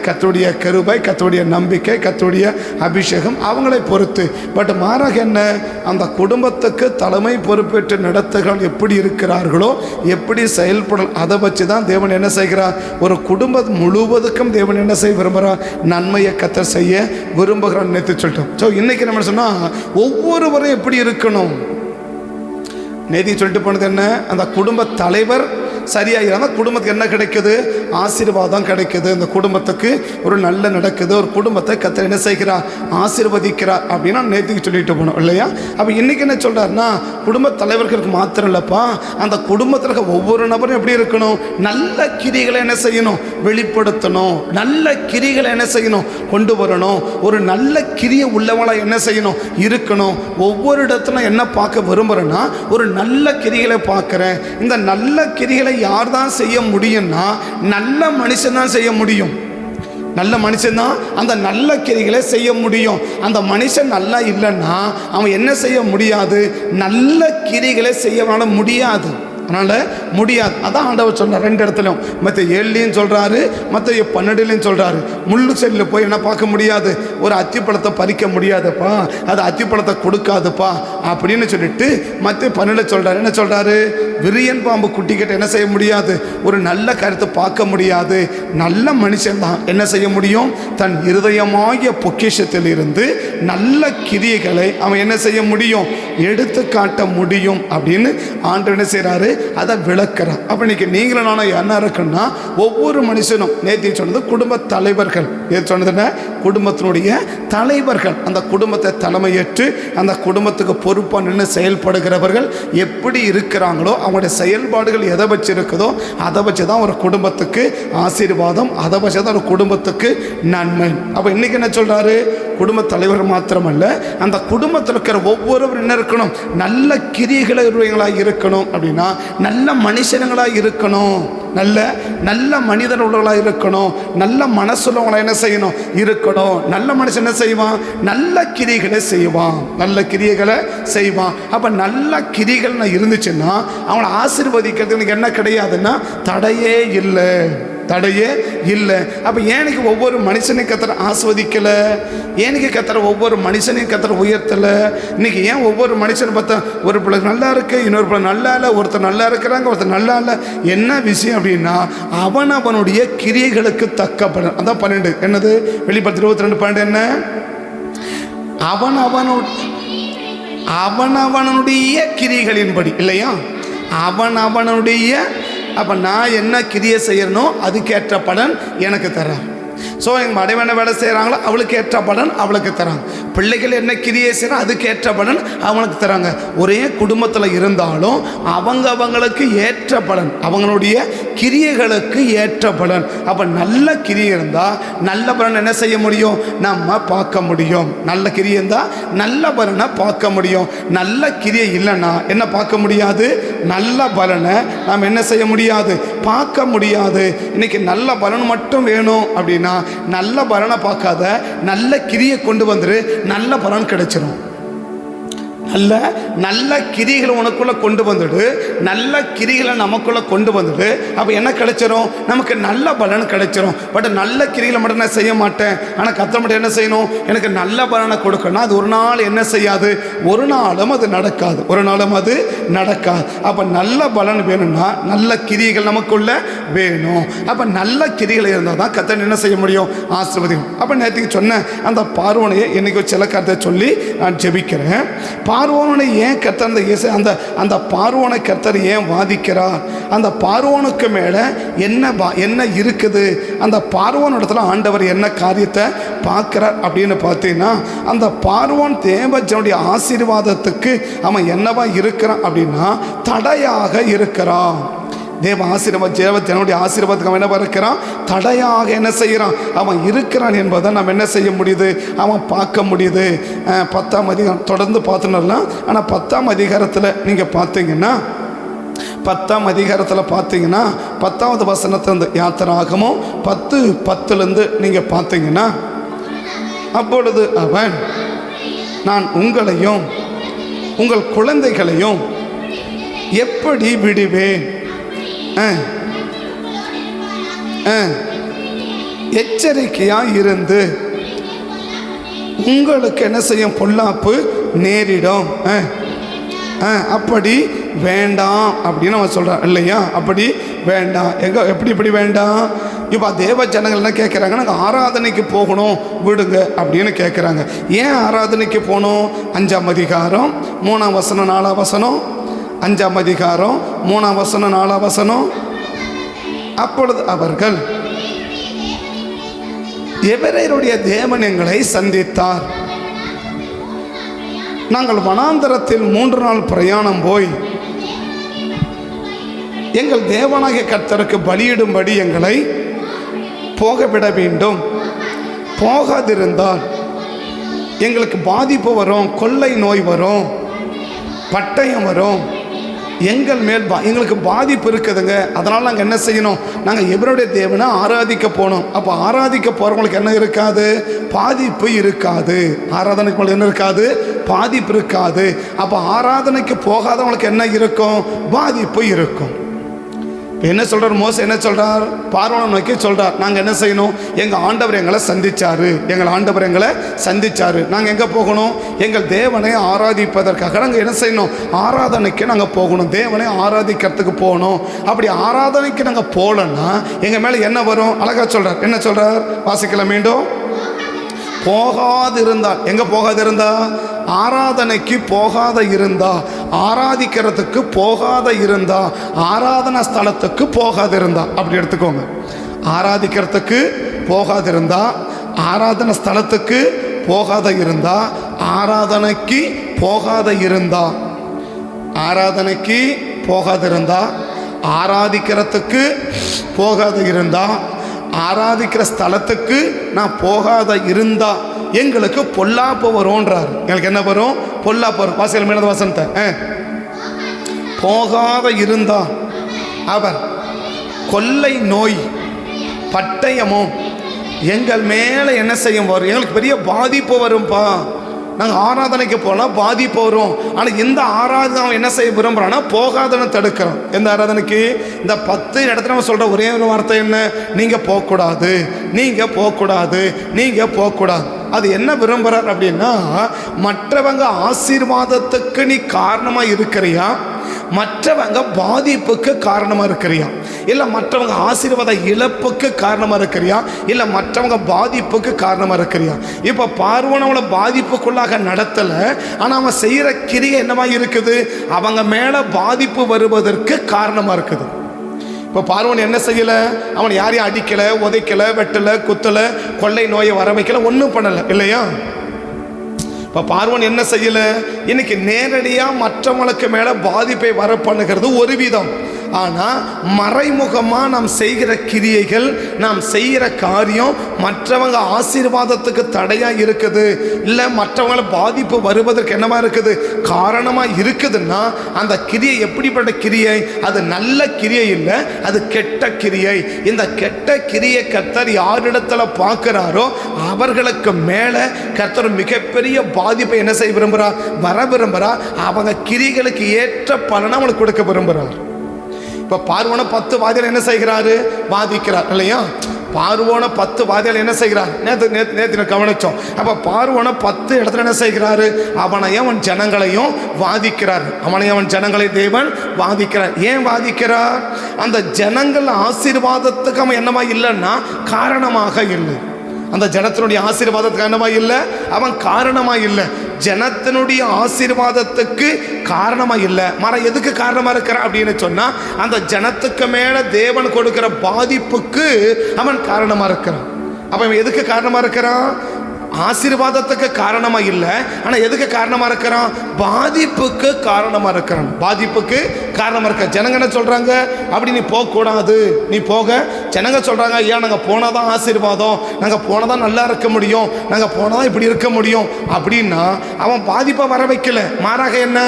கர்த்தருடைய கிருபை, கர்த்தருடைய நம்பிக்கை, கர்த்தருடைய அபிஷேகம் அவங்களை பொறுத்து. பட் மாறாக என்ன? அந்த குடும்பத்துக்கு தலைமை பொறுப்பேற்று நடத்துகள் எப்படி இருக்கிறார்களோ, எப்படி செயல்படும், அதை வச்சு தான் தேவன் என்ன செய்கிறார்? ஒரு குடும்பம் முழுவதுக்கும் தேவன் என்ன செய்ய விரும்புகிறார்? நன்மையை கர்த்தர் செய்ய விரும்புகிறான்னு நேற்று சொல்லிட்டோம். ஸோ இன்னைக்கு நம்ம சொன்னால் ஒவ்வொருவரும் எப்படி இருக்கணும்? நேற்று சொல்லிட்டு போனது என்ன? அந்த குடும்ப தலைவர் சரியாக குடும்பத்துக்கு என்ன கிடைக்குது? ஆசீர்வாதம் கிடைக்குது. இந்த குடும்பத்துக்கு ஒரு நல்ல நடக்குது. ஒரு குடும்பத்தை கர்த்தர் என்ன செய்கிறார்? ஆசீர்வதிக்கிறார் அப்படின்னா நேற்றுக்கு சொல்லிட்டு போனோம் இல்லையா? அப்போ இன்றைக்கி என்ன சொல்கிறாருன்னா, குடும்ப தலைவர்களுக்கு மாத்திரம் இல்லைப்பா, அந்த குடும்பத்தில் இருக்க ஒவ்வொரு நபரும் எப்படி இருக்கணும்? நல்ல கிரிகளை என்ன செய்யணும்? வெளிப்படுத்தணும். நல்ல கிரிகளை என்ன செய்யணும்? கொண்டு வரணும். ஒரு நல்ல கிரியை உள்ளவங்களாக என்ன செய்யணும்? இருக்கணும். ஒவ்வொரு இடத்துல என்ன பார்க்க விரும்புகிறேன்னா, ஒரு நல்ல கிரிகளை பார்க்குறேன். இந்த நல்ல கிரிகளை யார் தான் செய்ய முடியும்னா, நல்ல மனுஷன் தான் செய்ய முடியும். நல்ல மனுஷன் தான் அந்த நல்ல கிரிகளை செய்ய முடியும். அந்த மனுஷன் நல்லா இல்லைன்னா அவன் என்ன செய்ய முடியாது? நல்ல கிரிகளை செய்ய முடியாது. அதனால் முடியாது. அதான் ஆண்டவர் சொன்னார் 2 இடத்துலையும். மற்ற 7லையும் சொல்கிறாரு, மற்ற 12லையும் சொல்கிறாரு. முள்ளு செல்லில் போய் என்ன பார்க்க முடியாது, ஒரு அத்திப்பழத்தை பறிக்க முடியாதுப்பா, அது அத்திப்பழத்தை கொடுக்காதுப்பா அப்படின்னு சொல்லிட்டு மற்ற 12 சொல்கிறாரு. என்ன சொல்கிறாரு, விரியன் பாம்பு குட்டிக்கிட்ட என்ன செய்ய முடியாது, ஒரு நல்ல கருத்தை பார்க்க முடியாது. நல்ல மனுஷன் தான் என்ன செய்ய முடியும், தன் இருதயமாகிய பொக்கிஷத்தில் இருந்து நல்ல கிரியைகளை அவன் என்ன செய்ய முடியும், எடுத்து காட்ட முடியும் அப்படின்னு ஆண்டவர் என்ன செய்கிறாரு, அதை விளக்குறார். அப்போ இன்னைக்கு நீங்களும் நானும் என்ன இருக்குன்னா, ஒவ்வொரு மனுஷனும் நேற்று சொன்னது குடும்ப தலைவர்கள், ஏற்று சொன்னதுன்னா குடும்பத்தினுடைய தலைவர்கள், அந்த குடும்பத்தை தலைமையேற்று அந்த குடும்பத்துக்கு பொறுப்பாக நின்று செயல்படுகிறவர்கள் எப்படி இருக்கிறாங்களோ அவங்களுடைய செயல்பாடுகள் எதை வச்சு இருக்குதோ அதை வச்சு தான் ஒரு குடும்பத்துக்கு ஆசீர்வாதம், அதை வச்சு தான் ஒரு குடும்பத்துக்கு நன்மை. அப்போ இன்னைக்கு என்ன சொல்றாரு, குடும்ப தலைவர் மாத்திரமல்ல, அந்த குடும்பத்தில் இருக்கிற ஒவ்வொருவரும் என்ன இருக்கணும், நல்ல கிரியைகளாக இருக்கணும். அப்படின்னா நல்ல மனுஷனுங்களாக இருக்கணும், நல்ல நல்ல மனிதர்களாக இருக்கணும், நல்ல மனசுள்ளவங்களா என்ன செய்யணும் இருக்கணும். நல்ல மனுஷன் என்ன செய்வான், நல்ல கிரியைகளை செய்வான், நல்ல கிரியைகளை செய்வான். அப்போ நல்ல கிரியைகள் இருந்துச்சுன்னா அவனை ஆசீர்வதிக்கிறதுக்கு என்ன கிடையாதுன்னா தடையே இல்லை, தடையே இல்லை. அப்போ ஏனுக்கு ஒவ்வொரு மனுஷனையும் கத்தரை ஆஸ்வதிக்கலை, ஏனுக்கு கத்தரை ஒவ்வொரு மனுஷனையும் கத்தரை உயர்த்தலை? இன்னைக்கு ஏன் ஒவ்வொரு மனுஷனை பார்த்தா ஒரு பிள்ளை நல்லா இருக்கு, இன்னொரு பிள்ளை நல்லா இல்லை, ஒருத்தர் நல்லா இருக்கிறாங்க, ஒருத்தர் நல்லா இல்லை. என்ன விஷயம் அப்படின்னா அவனுடைய கிரியைகளுக்கு தக்க பலன். அதான் 12 என்னது, வெளிப்படுத்தி 22:12 என்ன, அவனுடைய கிரியைகளின்படி இல்லையா, அவனுடைய. அப்போ நான் என்ன கிரியை செய்யணும் அதுக்கேற்ற பலன் எனக்கு தரேன். ஸோ எங்கள் மனைவனை வேலை செய்கிறாங்களோ அவளுக்கு ஏற்ற பலன் அவளுக்கு தராங்க. பிள்ளைகள் என்ன கிரியை செய்கிறோம் அதுக்கேற்ற பலன் அவங்களுக்கு தராங்க. ஒரே குடும்பத்தில் இருந்தாலும் அவங்களுக்கு ஏற்ற பலன், அவங்களுடைய கிரியைகளுக்கு ஏற்ற பலன். அப்போ நல்ல கிரியை இருந்தால் நல்ல பலன் என்ன செய்ய முடியும், நம்ம பார்க்க முடியும். நல்ல கிரியை இருந்தால் நல்ல பலனை பார்க்க முடியும். நல்ல கிரியை இல்லைன்னா என்ன பார்க்க முடியாது, நல்ல பலனை நாம் என்ன செய்ய முடியாது, பார்க்க முடியாது. இன்னைக்கு நல்ல பலன் மட்டும் வேணும் அப்படின்னா நல்ல பலனை பார்க்காத நல்ல கிரியை கொண்டு வந்துரு, நல்ல பலன் கிடைச்சிடும். நல்ல நல்ல கிரிகளை உனக்குள்ளே கொண்டு வந்துடு, நல்ல கிரிகளை நமக்குள்ளே கொண்டு வந்துடு. அப்போ என்ன கிடைச்சிரும், நமக்கு நல்ல பலன் கிடைச்சிரும். பட் நல்ல கிரிகளை மட்டும் நான் செய்ய மாட்டேன், ஆனால் கர்த்தர் மட்டும் என்ன செய்யணும், எனக்கு நல்ல பலனை கொடுக்கணும். அது ஒரு நாள் என்ன செய்யாது, ஒரு நாளும் அது நடக்காது, ஒரு நாளும் அது நடக்காது. அப்போ நல்ல பலன் வேணும்னா நல்ல கிரிகள் நமக்குள்ள வேணும். அப்போ நல்ல கிரிகள் இருந்தால் தான் கர்த்தர் என்ன செய்ய முடியும், ஆசீர்வதிக்கும். அப்போ நேற்றுக்கு சொன்ன அந்த பார்வோனையை இன்னைக்கு சில கருத்தை சொல்லி நான் ஜெபிக்கிறேன். பார்வோனை ஏன் கர்த்தர் அந்த பார்வோனை கர்த்தர் ஏன் வாதிக்கிறார், அந்த பார்வோனுக்கு மேலே என்ன இருக்குது, அந்த பார்வோன் இடத்துல ஆண்டவர் என்ன காரியத்தை பார்க்கிறார் அப்படின்னு பார்த்தீங்கன்னா, அந்த பார்வோன் தேவஜனுடைய ஆசீர்வாதத்துக்கு அவன் என்னவா இருக்கிறான் அப்படின்னா தடையாக இருக்கிறான். தேவ தேவனுடைய ஆசீர்வாதத்துக்கு அவன் என்ன இருக்கிறான், தடையாக என்ன செய்கிறான், அவன் இருக்கிறான் என்பதை நம்ம என்ன செய்ய முடியுது, அவன் பார்க்க முடியுது. 10ஆம் அதிகாரம் தொடர்ந்து பார்த்துனலாம். ஆனால் 10ஆம் அதிகாரத்தில் நீங்கள் பார்த்தீங்கன்னா 10ஆம் அதிகாரத்தில் பார்த்தீங்கன்னா 10வது வசனத்திலிருந்து யாத்திராகமும் 10:10 நீங்கள் பார்த்தீங்கன்னா, அப்பொழுது அவன் நான் உங்களையும் உங்கள் குழந்தைகளையும் எப்படி விடுவேன், எச்சரிக்கையாக இருந்து உங்களுக்கு என்ன செய்யும், பொல்லாப்பு நேரிடும். அப்படி வேண்டாம் அப்படின்னு அவன் சொல்கிறான் இல்லையா, அப்படி வேண்டாம். எப்படி வேண்டாம், இப்போ தேவ ஜனங்கள் என்ன கேட்குறாங்க, நாங்கள் ஆராதனைக்கு போகணும் விடுங்க அப்படின்னு கேட்குறாங்க. ஏன் ஆராதனைக்கு போகணும், 5ஆம் அதிகாரம் 3ஆம் வசனம் 4ஆம் வசனம், 5ஆம் அதிகாரம் 3ஆம் வசனம் 4ஆம் வசனம். அப்பொழுது அவர்கள் எபிரெயருடைய தேவன் எங்களை சந்தித்தார், நாங்கள் வனாந்தரத்தில் 3 நாள் பிரயாணம் போய் எங்கள் தேவனாகிய கர்த்தருக்கு பலியிடும்படி எங்களை போகவிட வேண்டும், போகாதிருந்தால் எங்களுக்கு பாதிப்பு வரும், கொள்ளை நோய் வரும், பட்டயம் வரும், எங்கள் மேல் எங்களுக்கு பாதிப்பு இருக்குதுங்க. அதனால் நாங்கள் என்ன செய்யணும், நாங்கள் எபிரெயருடைய தேவனை ஆராதிக்க போகணும். அப்போ ஆராதிக்க போகிறவங்களுக்கு என்ன இருக்காது, பாதிப்பு இருக்காது. ஆராதனைக்கு என்ன இருக்காது, பாதிப்பு இருக்காது. அப்போ ஆராதனைக்கு போகாதவங்களுக்கு என்ன இருக்கும்? பாதிப்பு இருக்கும். என்ன சொல்றார் மோசே? என்ன சொல்றார்? பார்வோனை நோக்கி சொல்றார், நாங்கள் என்ன செய்யணும்? எங்கள் ஆண்டவர் எங்களை சந்திச்சாரு, எங்கள் ஆண்டவர் எங்களை சந்திச்சாரு. நாங்கள் எங்கே போகணும்? எங்கள் தேவனை ஆராதிப்பதற்காக நாங்கள் என்ன செய்யணும்? ஆராதனைக்கு நாங்கள் போகணும், தேவனை ஆராதிக்கிறதுக்கு போகணும். அப்படி ஆராதனைக்கு நாங்கள் போகலன்னா எங்கள் மேலே என்ன வரும்? அழகா சொல்றார். என்ன சொல்றார்? வாசிக்கலாம் மீண்டும். போகாதிருந்தா, எங்க போகாதிருந்தா? ஆராதனைக்கு போகாத இருந்தா, ஆராதிக்கிறதுக்கு போகாத இருந்தா, ஆராதனா ஸ்தலத்துக்கு போகாதிருந்தா, அப்படி எடுத்துக்கோங்க. ஆராதிக்கிறதுக்கு போகாதிருந்தா, ஆராதனா ஸ்தலத்துக்கு போகாத இருந்தா, ஆராதனைக்கு போகாத இருந்தா, ஆராதனைக்கு போகாதிருந்தா, ஆராதிக்கிறதுக்கு போகாத இருந்தா, ஆராதிக்கிற ஸ்தலத்துக்கு நான் போகாத இருந்தா எங்களுக்கு பொல்லாப்பு வரும்ன்றார். எங்களுக்கு என்ன வரும்? பொல்லாப்பு வரும். வாசிகள் மீனத வசனத்தை. போகாத இருந்தா அவர் கொள்ளை நோய் பட்டயமும் எங்கள் மேலே என்ன செய்யும் வரும்? எங்களுக்கு பெரிய பாதிப்பு வரும்பா. நாங்கள் ஆராதனைக்கு போனால் பாதிப்பு வரும். ஆனால் இந்த ஆராதனை அவன் என்ன செய்ய விரும்புகிறான்னா போகாதன்னு தடுக்கிறோம். எந்த ஆராதனைக்கு? இந்த 10 இடத்துல நம்ம சொல்கிற ஒரே ஒரு வார்த்தை என்ன? நீங்கள் போகக்கூடாது, நீங்கள் போகக்கூடாது, நீங்கள் போகக்கூடாது. அது என்ன விரும்புகிறார் அப்படின்னா, மற்றவங்க ஆசீர்வாதத்துக்கு நீ காரணமாக இருக்கிறியா, மற்றவங்க பாதிப்புக்கு காரணமாக இருக்கிறியா, இல்லை மற்றவங்க ஆசீர்வாத இழப்புக்கு காரணமாக இருக்கிறியா, இல்லை மற்றவங்க பாதிப்புக்கு காரணமாக இருக்கிறியா? இப்போ பார்வோன் அவனை பாதிப்புக்குள்ளாக நடத்தலை, ஆனால் அவன் செய்கிற கிரியை என்னவா இருக்குது? அவங்க மேலே பாதிப்பு வருவதற்கு காரணமாக இருக்குது. இப்போ பார்வோன் என்ன செய்யலை? அவன் யாரையும் அடிக்கலை, உதைக்கலை, வெட்டலை, குத்தலை, கொள்ளை நோயை வர வைக்கலை, ஒன்றும் பண்ணலை இல்லையா? இப்போ பார்வோன் என்ன செய்யலை? இன்னைக்கு நேரடியாக மற்றவங்களுக்கு மேலே பாதிப்பை வர பண்ணுகிறது ஒரு விதம். ஆனால் மறைமுகமாக நாம் செய்கிற கிரியைகள், நாம் செய்கிற காரியம் மற்றவங்க ஆசீர்வாதத்துக்கு தடையாக இருக்குது, இல்லை மற்றவங்கள பாதிப்பு வருவதற்கு என்னவா இருக்குது? காரணமாக இருக்குதுன்னா அந்த கிரியை எப்படிப்பட்ட கிரியை? அது நல்ல கிரியை இல்லை, அது கெட்ட கிரியை. இந்த கெட்ட கிரியை கர்த்தர் யாரிடத்துல பார்க்கிறாரோ அவர்களுக்கு மேலே கர்த்தர் மிகப்பெரிய பாதிப்பை என்ன செய்ய விரும்புகிறார்? வர விரும்புகிறார். அவங்க கிரிகளுக்கு ஏற்ற பலனை அவங்களுக்கு கொடுக்க விரும்புகிறார். இப்போ பார்வோனை 10 வாதிகள் என்ன செய்கிறாரு? வாதிக்கிறார் இல்லையா? பார்வோனை 10 வாதிகள் என்ன செய்கிறார்? நேற்று கவனிச்சோம். அப்போ பார்வோனை 10 இடத்துல என்ன செய்கிறாரு? அவனையும் அவன் ஜனங்களையும் வாதிக்கிறார். அவனையும் அவன் ஜனங்களை தேவன் வாதிக்கிறார். ஏன் வாதிக்கிறார்? அந்த ஜனங்கள் ஆசீர்வாதத்துக்கு அவன் என்னவா இல்லைன்னா காரணமாக இல்லை. அந்த ஜனத்தினுடைய ஆசீர்வாதத்துக்கு என்னவா இல்லை? அவன் காரணமாக இல்லை. ஜனத்தினுடைய ஆசீர்வாதத்துக்கு காரணமாக இல்லை, எதுக்கு காரணமாக இருக்கிறான் அப்படின்னு சொன்னால் அந்த ஜனத்துக்கு மேலே தேவன் கொடுக்கிற பாதிப்புக்கு அவன் காரணமாக இருக்கிறான். அப்போ அவன் எதுக்கு காரணமாக இருக்கிறான்? ஆசீர்வாதத்துக்கு காரணமா இல்லை, ஆனா எதுக்கு காரணமா இருக்கிறான்? பாதிப்புக்கு காரணமா இருக்கிறான். பாதிப்புக்கு காரணமா இருக்க. ஜனங்க என்ன சொல்றாங்க? அப்படி நீ போக கூடாது, நீ போக. ஜனங்க சொல்றாங்க, ஐயா நாங்க போனாதான் ஆசீர்வாதம், நாங்க போனதான் நல்லா இருக்க முடியும், நாங்க போனதான் இப்படி இருக்க முடியும் அப்படின்னா அவன் பாதிப்பை வர வைக்கல. மாறாக என்ன,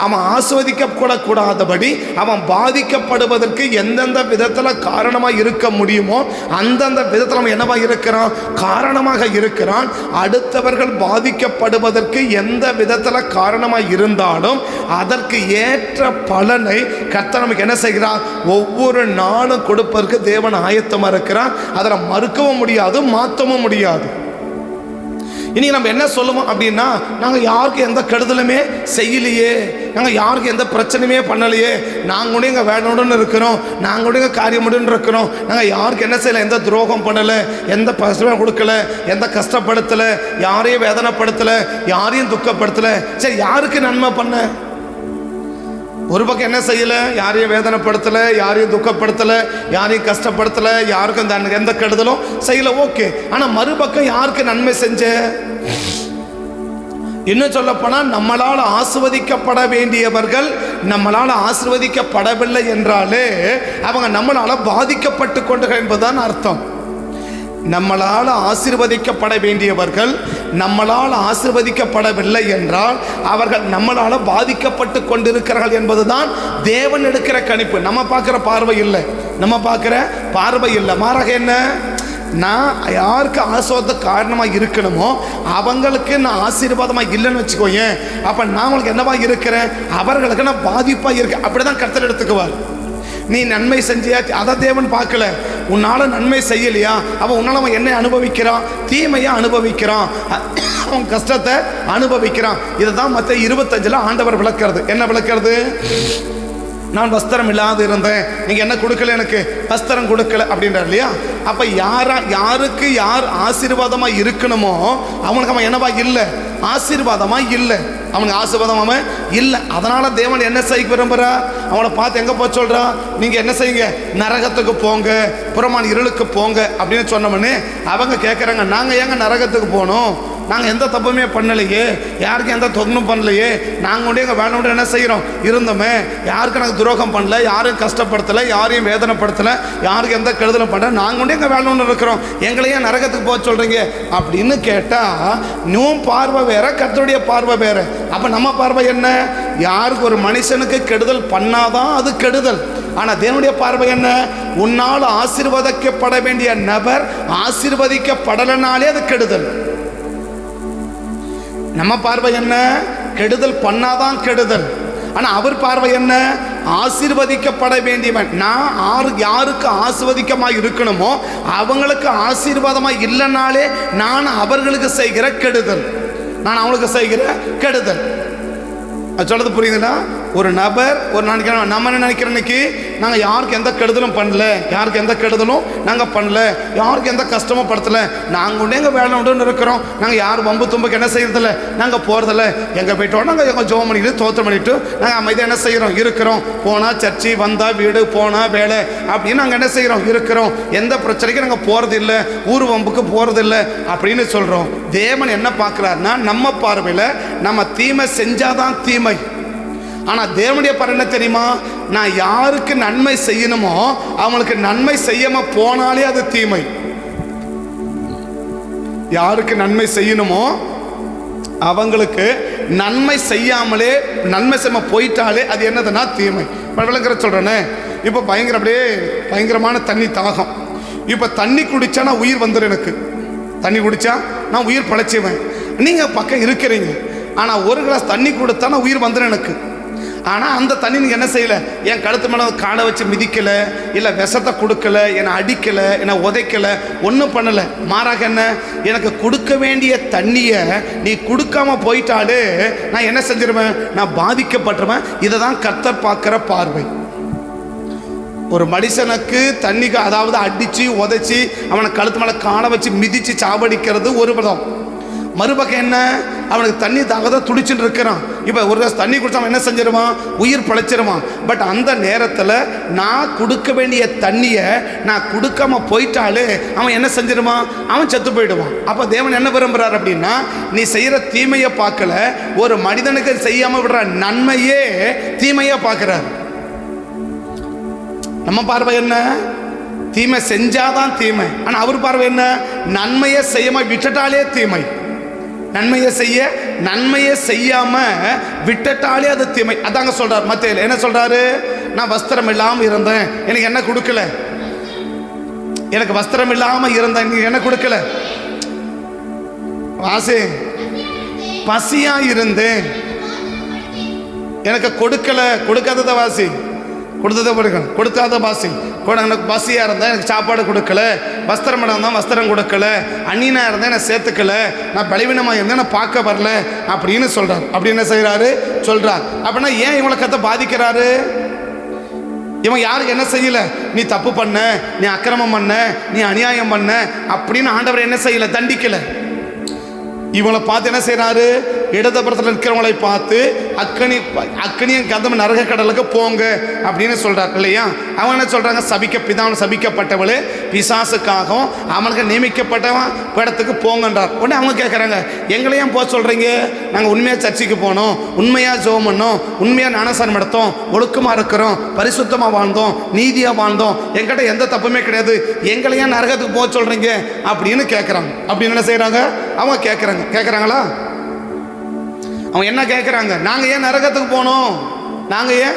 அவன் ஆஸ்வதிக்க கூடாதபடி அவன் பாதிக்கப்படுவதற்கு எந்தெந்த விதத்துல காரணமா இருக்க முடியுமோ அந்தந்த விதத்துல அவன் என்னவா இருக்கிறான்? காரணமாக இருக்கிறான். அடுத்தவர்கள் பாதிக்கப்படுவதற்கு எந்த விதத்தில் காரணமாக இருந்தாலும் அதற்கு ஏற்ற பலனை கர்த்தர் நமக்கு என்ன செய்கிறார்? ஒவ்வொரு நாளும் கொடுப்பதற்கு தேவன் ஆயத்தமாக இருக்கிறார். அதில் மறுக்கவும் முடியாது, மாற்றவும் முடியாது. இன்னைக்கு நம்ம என்ன சொல்லுவோம் அப்படின்னா, நாங்கள் யாருக்கும் எந்த கெடுதலுமே செய்யலையே, நாங்கள் யாருக்கும் எந்த பிரச்சனையுமே பண்ணலையே, நாங்கள் கூட எங்கள் வேணும்னு இருக்கிறோம், நாங்கள் கூட எங்கள் காரியம் முடின்னு இருக்கிறோம், நாங்கள் யாருக்கு என்ன செய்யலை, எந்த துரோகம் பண்ணலை, எந்த பிரச்சனை கொடுக்கல, எந்த கஷ்டப்படுத்தலை, யாரையும் வேதனைப்படுத்தலை, யாரையும் துக்கப்படுத்தலை. சரி, யாருக்கு நன்மை பண்ண? ஒரு பக்கம் என்ன செய்யலை? யாரையும் வேதனைப்படுத்தலை, யாரையும் துக்கப்படுத்தலை, யாரையும் கஷ்டப்படுத்தலை, யாருக்கும் எந்த கெடுதலும் செய்யலை. ஓகே. ஆனால் மறுபக்கம் யாருக்கு நன்மை செஞ்ச? இன்னும் சொல்ல போனால் நம்மளால் ஆசீர்வதிக்கப்பட வேண்டியவர்கள் நம்மளால் ஆசீர்வதிக்கப்படவில்லை என்றாலே அவங்க நம்மளால் பாதிக்கப்பட்டு கொண்டு என்பதுதான் அர்த்தம். நம்மளால் ஆசீர்வதிக்கப்பட வேண்டியவர்கள் நம்மளால் ஆசீர்வதிக்கப்படவில்லை என்றால் அவர்கள் நம்மளால் பாதிக்கப்பட்டு கொண்டிருக்கிறார்கள் என்பதுதான் தேவன் எடுக்கிற கணிப்பு. நம்ம பார்க்குற பார்வை இல்லை, நம்ம பார்க்குற பார்வை இல்லை. மாறாக என்ன, நான் யாருக்கு ஆசீர்வாதத்துக்கு காரணமாக இருக்கணுமோ அவங்களுக்கு நான் ஆசீர்வாதமாக இல்லைன்னு வச்சுக்கோங்க. அப்போ நான் உங்களுக்கு என்னவா இருக்கிறேன், அவர்களுக்கு நான் பாதிப்பாக இருக்கேன். அப்படி தான் கர்த்தர் எடுத்துக்குவார். நீ நன்மை செஞ்சியா, அதை தேவன் பார்க்கல. உன்னால் நன்மை செய்யலையா, அவன் என்னை அனுபவிக்கிறான், தீமையை அனுபவிக்கிறான், அவன் கஷ்டத்தை அனுபவிக்கிறான். இதை தான் மத்த 25 ஆண்டவர் விளக்கிறது. என்ன விளக்கிறது? நான் வஸ்திரம் இல்லாது இருந்தேன், நீங்கள் என்ன கொடுக்கல, எனக்கு வஸ்திரம் கொடுக்கல அப்படின்றார் இல்லையா? அப்போ யாருக்கு யார் ஆசீர்வாதமாக இருக்கணுமோ அவனுக்கு அவன் என்னவா இல்லை, ஆசீர்வாதமாக இல்லை, அவனுக்கு ஆசீர்வாதமாக இல்லை. அதனால் தேவன் என்ன செய்ய விரும்புகிறா, அவனை பார்த்து எங்கே போக சொல்கிறா, நீங்கள் என்ன செய்யுங்க, நரகத்துக்கு போங்க, புறமான இருளுக்கு போங்க அப்படின்னு சொன்னோம்னே அவங்க கேட்குறாங்க, நாங்கள் ஏங்க நரகத்துக்கு போகணும், நாங்கள் எந்த தப்புமே பண்ணலையே, யாருக்கும் எந்த தொகுனும் பண்ணலையே, நாங்கள் கொண்டு எங்கள் வேலை கொண்டு என்ன செய்கிறோம் இருந்தோமே, யாருக்கும் நாங்கள் துரோகம் பண்ணல, யாரையும் கஷ்டப்படுத்தலை, யாரையும் வேதனைப்படுத்தலை, யாருக்கும் எந்த கெடுதலும் பண்ணல, நாங்கள் கொண்டு எங்கள் வேலை ஒன்று இருக்கிறோம், எங்களையே நரகத்துக்கு போக சொல்கிறீங்க அப்படின்னு கேட்டால் நீயும் பார்வை வேற, கர்த்தருடைய பார்வை வேற. அப்போ நம்ம பார்வை என்ன, யாருக்கு ஒரு மனுஷனுக்கு கெடுதல் பண்ணாதான் அது கெடுதல். ஆனால் தேவனுடைய பார்வை என்ன, உன்னால் ஆசீர்வதிக்கப்பட வேண்டிய நபர் ஆசீர்வதிக்கப்படலைனாலே அது கெடுதல். நம்ம பார்வை என்ன, கெடுதல் பண்ணாதான் கெடுதல். ஆனால் அவர் பார்வை என்ன, ஆசீர்வதிக்கப்பட வேண்டியவன். நான் யாருக்கு ஆசீர்வதிக்கமாக இருக்கணுமோ அவங்களுக்கு ஆசீர்வாதமாக இல்லைனாலே நான் அவர்களுக்கு செய்கிற கெடுதல், நான் அவங்களுக்கு செய்கிற கெடுதல். சொல்றது புரியுதுன்னா, ஒரு நபர் ஒரு நம்ம என்ன நினைக்கிறோம், இன்னைக்கு நாங்கள் யாருக்கு எந்த கெடுதலும் பண்ணல, யாருக்கு எந்த கெடுதலும் நாங்கள் பண்ணல, யாருக்கு எந்த கஷ்டமும் படுத்தலை, நாங்கள் ஒன்று எங்கள் வேலை ஒன்று இருக்கிறோம், நாங்கள் யார் வம்பு தும்புக்கு என்ன செய்யறதில்ல, நாங்கள் போகிறதில்ல, எங்கே போயிட்டோம் நாங்கள் எங்கள் ஜோம் பண்ணிட்டு தோற்றம் பண்ணிட்டு நாங்கள் அமைதியாக என்ன செய்கிறோம் இருக்கிறோம். போனால் சர்ச்சி, வந்தால் வீடு, போனால் வேலை அப்படின்னு நாங்கள் என்ன செய்கிறோம் இருக்கிறோம். எந்த பிரச்சனைக்கும் நாங்கள் போகிறதில்லை, ஊர் வம்புக்கு போகிறதில்லை அப்படின்னு சொல்கிறோம். தேவன் என்ன பார்க்குறாருன்னா, நம்ம பார்வையில் நம்ம தீமை செஞ்சாதான் தீமை. ஆனால் தேவனுடைய பார்வை என்ன தெரியுமா, நான் யாருக்கு நன்மை செய்யணுமோ அவங்களுக்கு நன்மை செய்யாம போனாலே அது தீமை. யாருக்கு நன்மை செய்யணுமோ அவங்களுக்கு நன்மை செய்யாமலே நன்மை செய்யாம போயிட்டாலே அது என்னதுன்னா தீமை. விளக்கிற சொல்றேனே, இப்போ அப்படியே பயங்கரமான தண்ணி தாகம். இப்போ தண்ணி குடிச்சா நான் உயிர் வந்துடும், எனக்கு தண்ணி குடிச்சா நான் உயிர் பழைச்சிவேன். நீங்கள் பக்கம் இருக்கிறீங்க, ஆனால் ஒரு கிளாஸ் தண்ணி கொடுத்தா நான் உயிர் வந்துடும் எனக்கு. ஆனால் அந்த தண்ணி நீங்கள் என்ன செய்யலை, என் கழுத்து மேலே காலை வச்சு மிதிக்கலை, இல்லை விஷத்தை கொடுக்கலை, என்னை அடிக்கலை, என்னை உதைக்கலை, ஒன்றும் பண்ணலை. மாறாக என்ன, எனக்கு கொடுக்க வேண்டிய தண்ணியை நீ கொடுக்காம போயிட்டாலே நான் என்ன செஞ்சிருவேன், நான் பாதிக்கப்பட்டுருவேன். இதை தான் கர்த்தர் பார்க்குற பார்வை. ஒரு மனுஷனுக்கு தண்ணிக்கு அதாவது அடித்து உதைச்சி அவனை கழுத்து மேலே காலை வச்சு மிதித்து சாவடிக்கிறது ஒரு பதம். மறுபக்கம் என்ன, அவனுக்கு தண்ணி தாகத்தை துடிச்சுட்டு இருக்கிறான். இப்போ ஒரு கிளாஸ் தண்ணி குடிச்சா அவன் என்ன செஞ்சிருவான், உயிர் பழைச்சிருவான். பட் அந்த நேரத்தில் நான் கொடுக்க வேண்டிய தண்ணியை நான் கொடுக்காம போயிட்டாலே அவன் என்ன செஞ்சிருவான், அவன் செத்து போயிடுவான். அப்போ தேவன் என்ன விரும்புகிறார் அப்படின்னா, நீ செய்கிற தீமையை பார்க்கல, ஒரு மனிதனுக்கு செய்யாமல் விடுற நன்மையே தீமையை பார்க்குறார். நம்ம பார்வை என்ன, தீமை செஞ்சாதான் தீமை. ஆனால் அவர் பார்வை என்ன, நன்மையை செய்யாம விட்டுட்டாலே தீமை. நன்மையை செய்யாம விட்டுட்டாலே அது தீமை. அதாங்க சொல்றார் மத்தேயுல. என்ன சொல்றாரு, நான் வஸ்திரம் இல்லாமல் இருந்தேன், எனக்கு என்ன கொடுக்கல, எனக்கு வஸ்திரம் இல்லாமல் இருந்தேன், நீங்க என்ன கொடுக்கல, வாசி பசியா இருந்தேன், எனக்கு கொடுக்கல, கொடுக்காதத வாசி, கொடுத்ததை கொடுக்கணும், கொடுக்காத வாசி, எனக்கு பசியாக இருந்தால் எனக்கு சாப்பாடு கொடுக்கல, வஸ்திரம் இருந்தால் வஸ்திரம் கொடுக்கல, அந்நியனாக இருந்தால் என்னை சேர்த்துக்கல, நான் பலவீனமாக இருந்தேன் நான் பார்க்க வரல அப்படின்னு சொல்கிறார். அப்படி என்ன செய்கிறாரு சொல்கிறார். அப்படின்னா ஏன் இவங்களை கத்தை பாதிக்கிறாரு, இவன் யாருக்கு என்ன செய்யலை, நீ தப்பு பண்ண, நீ அக்கிரமம் பண்ண, நீ அநியாயம் பண்ண அப்படின்னு ஆண்டவர் என்ன செய்யலை, தண்டிக்கலை. இவங்களை பார்த்து என்ன செய்யறாரு, இடதுபுறத்தில் இருக்கிறவங்களை பார்த்து அக்கனியும் கதம் நரக கடலுக்கு போங்க அப்படின்னு சொல்றாரு இல்லையா. அவங்க என்ன சொல்றாங்க, பிதாவன் சபிக்கப்பட்டவளே பிசாசுக்காகவும் அவனுக்கு நியமிக்கப்பட்டவன் இடத்துக்கு போங்கன்றார். உடனே அவங்க கேட்குறாங்க, எங்களையும் போக சொல்றீங்க, நாங்கள் உண்மையாக சர்ச்சைக்கு போனோம், உண்மையாக ஜெபம் பண்ணோம், உண்மையாக ஞானஸ்நானம் எடுத்தோம், ஒழுக்கமாக இருக்கிறோம், பரிசுத்தமாக வாழ்ந்தோம், நீதியாக வாழ்ந்தோம், எங்கிட்ட எந்த தப்புமே கிடையாது, எங்களையும் நரகத்துக்கு போக சொல்றீங்க அப்படின்னு கேட்குறாங்க. அப்படின்னு என்ன செய்யறாங்க, அவங்க கேட்குறாங்களா, அவங்க என்ன கேட்குறாங்க, நாங்கள் ஏன் நரகத்துக்கு போனோம், நாங்கள் ஏன்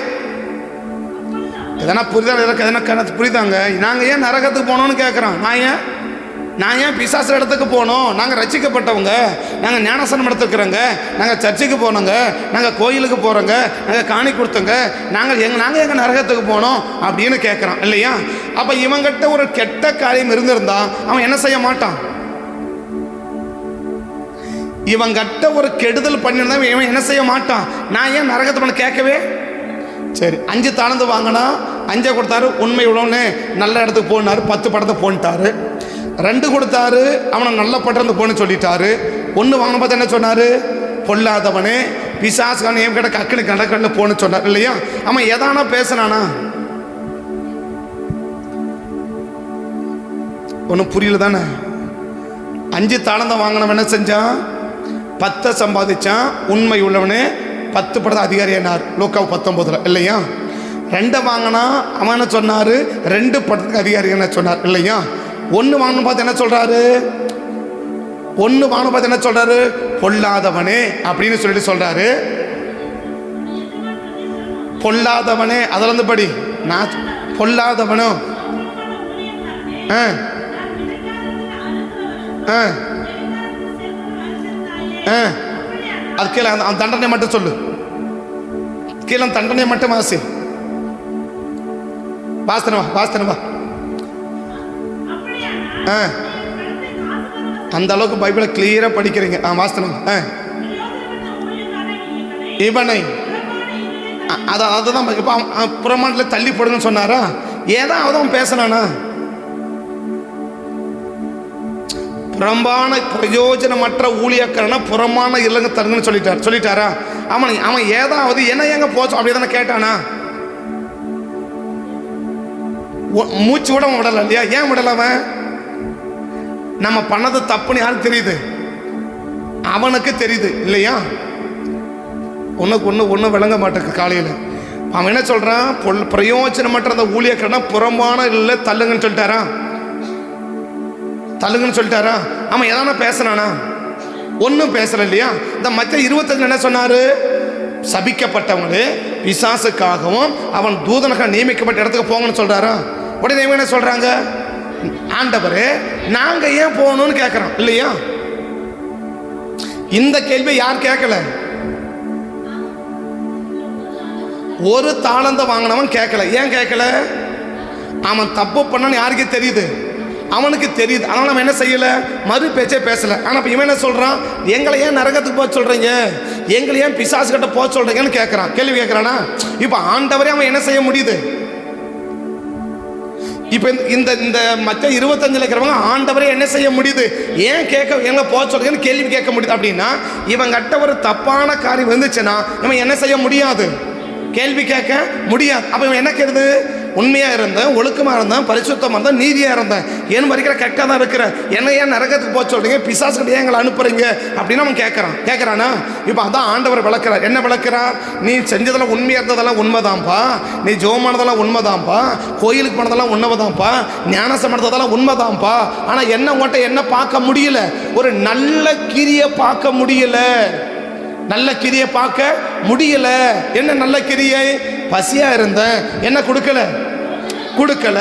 எதனா புரியுதா, எதனா புரியுதாங்க, நாங்கள் ஏன் நரகத்துக்கு போனோம்னு கேட்குறோம். நான் ஏன் நான் ஏன் பிசாசு இடத்துக்கு போகணும்? நாங்கள் ரட்சிக்கப்பட்டவங்க, நாங்கள் ஞானஸ்நானம் எடுத்துக்கிறோங்க, நாங்கள் சர்ச்சுக்கு போனோங்க, நாங்கள் கோயிலுக்கு போகிறோங்க, நாங்கள் காணி கொடுத்தோங்க, நாங்கள் எங்கள் நரகத்துக்கு போனோம் அப்படின்னு கேட்குறான் இல்லையா? அப்போ இவங்கிட்ட ஒரு கெட்ட காரியம் இருந்திருந்தா அவன் என்ன செய்ய மாட்டான்? இவங்கிட்ட ஒரு கெடுதல் பண்ணியிருந்தா இவன் என்ன செய்ய மாட்டான்? நான் ஏன் நரகத்தை பண்ண கேட்கவே. சரி, 5 தாளந்து வாங்கினா 5 கொடுத்தாரு, உண்மை உள்ளவனே நல்ல இடத்துக்கு போனாரு, 10 படத்தை போன்ட்டாரு. 2 கொடுத்தாரு, அவனை நல்ல பட்டத்தை போன்னு சொல்லிட்டாரு. 1 வாங்கின பார்த்து என்ன சொன்னாரு? பொல்லாதவனே பிசாசுக்கான ஏன் கிட்ட கக்குனு கடற்கடல போன்னு சொன்னார் இல்லையா? அவன் எதானா பேசினானா? ஒன்றும் புரியல தானே? 5 தாளந்தை வாங்கினவன் என்ன செஞ்சான்? 10 சம்பாதிச்சான். உண்மை உள்ளவனே 10 படத்தை அதிகாரியானார் லூக்கா 19 இல்லையா? 2 வாங்கினா அவன் என்ன சொன்னார்? 2 படத்துக்கு அதிகாரி என்ன சொன்னார் இல்லையா? 1 வாங்கணும் பார்த்து என்ன சொல்றாரு? 1 வாங்கணும் பார்த்து என்ன சொல்றாரு? பொல்லாதவனே அப்படின்னு சொல்லிட்டு சொல்றாரு. பொல்லாதவனே அதுல இருந்து படி. நான் பொல்லாதவனோ அது கீழே அந்த தண்டனை மட்டும் சொல்லு. கீழே தண்டனை மட்டும் வாசி. வாஸ்தனவா அந்த அளவுக்கு பைபிளை கிளியரா படிக்கிறீங்க. வாஸ்தனவா இவனை அதுதான் இப்போ புறமாட்டில் தள்ளி போடுங்கன்னு சொன்னாரா? ஏதாவது அவன் பேசினானா? புறம்பான பிரயோஜனமற்ற ஊழியக்காரனா புறமான இல்லைங்க தருங்கன்னு சொல்லிட்டாரா? அவன் ஏதாவது என்ன எங்க போச்சோம் அப்படி தானே கேட்டானா? மூச்சு விட விடல இல்லையா? ஏன் விடல? அவன் நம்ம பண்ணது தப்புன்னு யாருக்கு தெரியுது? அவனுக்கு தெரியுது இல்லையா? ஒன்று விளங்க மாட்டேக்கு காலையில். அவன் என்ன சொல்றான்? பிரயோஜனமற்ற அந்த ஊழியக்காரனா புறம்பான இல்லை தள்ளுங்கன்னு சொல்லிட்டாரா? அவன் எதானா பேசினானா? ஒன்றும் பேசல இல்லையா? இந்த மத்திய 25 என்ன சொன்னாரு? சபிக்கப்பட்டவங்களே பிசாசுக்காகவும் அவன் தூதனாக நியமிக்கப்பட்ட இடத்துக்கு போங்கன்னு சொல்றாரா? உடனே என்ன சொல்றாங்க? ஆண்டவரே நாங்க ஏன் போகணும்னு கேட்கிறோம் இல்லையா? இந்த கேள்வி யார் கேட்கல? ஒரு தாளந்தை வாங்கினவன் கேட்கல. ஏன் கேட்கல? அவன் தப்பு பண்ணான்னு யாருக்கு தெரியுது? அவனுக்கு தெரியுது. அதனால அவன் என்ன செய்யல? மறு பேச்சே பேசல. ஆனா இப்ப இவன் என்ன சொல்றான்? எங்களை ஏன் நரகத்துக்கு போக சொல்றீங்க? எங்களை ஏன் பிசாசு கிட்ட போக சொல்றீங்கன்னு கேட்கறான். கேள்வி கேட்கறானா? இப்ப ஆண்டவரே அவன் என்ன செய்ய முடியுது? இப்ப இந்த இந்த மற்ற 25 இருக்கிறவங்க ஆண்டவரே என்ன செய்ய முடியுது? ஏன் எங்க போக சொல்றீங்கன்னு கேள்வி கேட்க முடியுது. அப்படின்னா இவன் கிட்ட ஒரு தப்பான காரியம் வந்துச்சுன்னா இவன் என்ன செய்ய முடியாது? கேள்வி கேட்க முடியாது. அப்ப இவன் என்ன கேட்குது? உண்மையா இருந்தேன், ஒழுக்கமா இருந்தேன், பரிசுத்தமா இருந்தேன், நீதியா இருந்தேன், ஏன் வரைக்கிற கரெக்டாக தான் இருக்கிற, என்ன ஏன் நரகத்துக்கு போக சொல்றீங்க? பிசாசு கிட்ட எங்களை அனுப்புறீங்க அப்படின்னு அவன் கேட்கறானா? இப்போ அதான் ஆண்டவர் விளக்குறார். என்ன விளக்குறார்? நீ செஞ்சதெல்லாம் உண்மையா இருந்ததெல்லாம் உண்மைதான்ப்பா, நீ ஜோமானதெல்லாம் உண்மைதான்ப்பா, கோயிலுக்கு போனதெல்லாம் உண்மைதான்ப்பா, ஞானசம் எடுத்ததெல்லாம் உண்மைதான்ப்பா. ஆனா என்ன உன்கிட்ட என்ன பார்க்க முடியல? ஒரு நல்ல கிரியை பார்க்க முடியல. நல்ல கிரியை பார்க்க முடியல. என்ன நல்ல கிரியை? பசியா இருந்தேன், என்ன கொடுக்கல,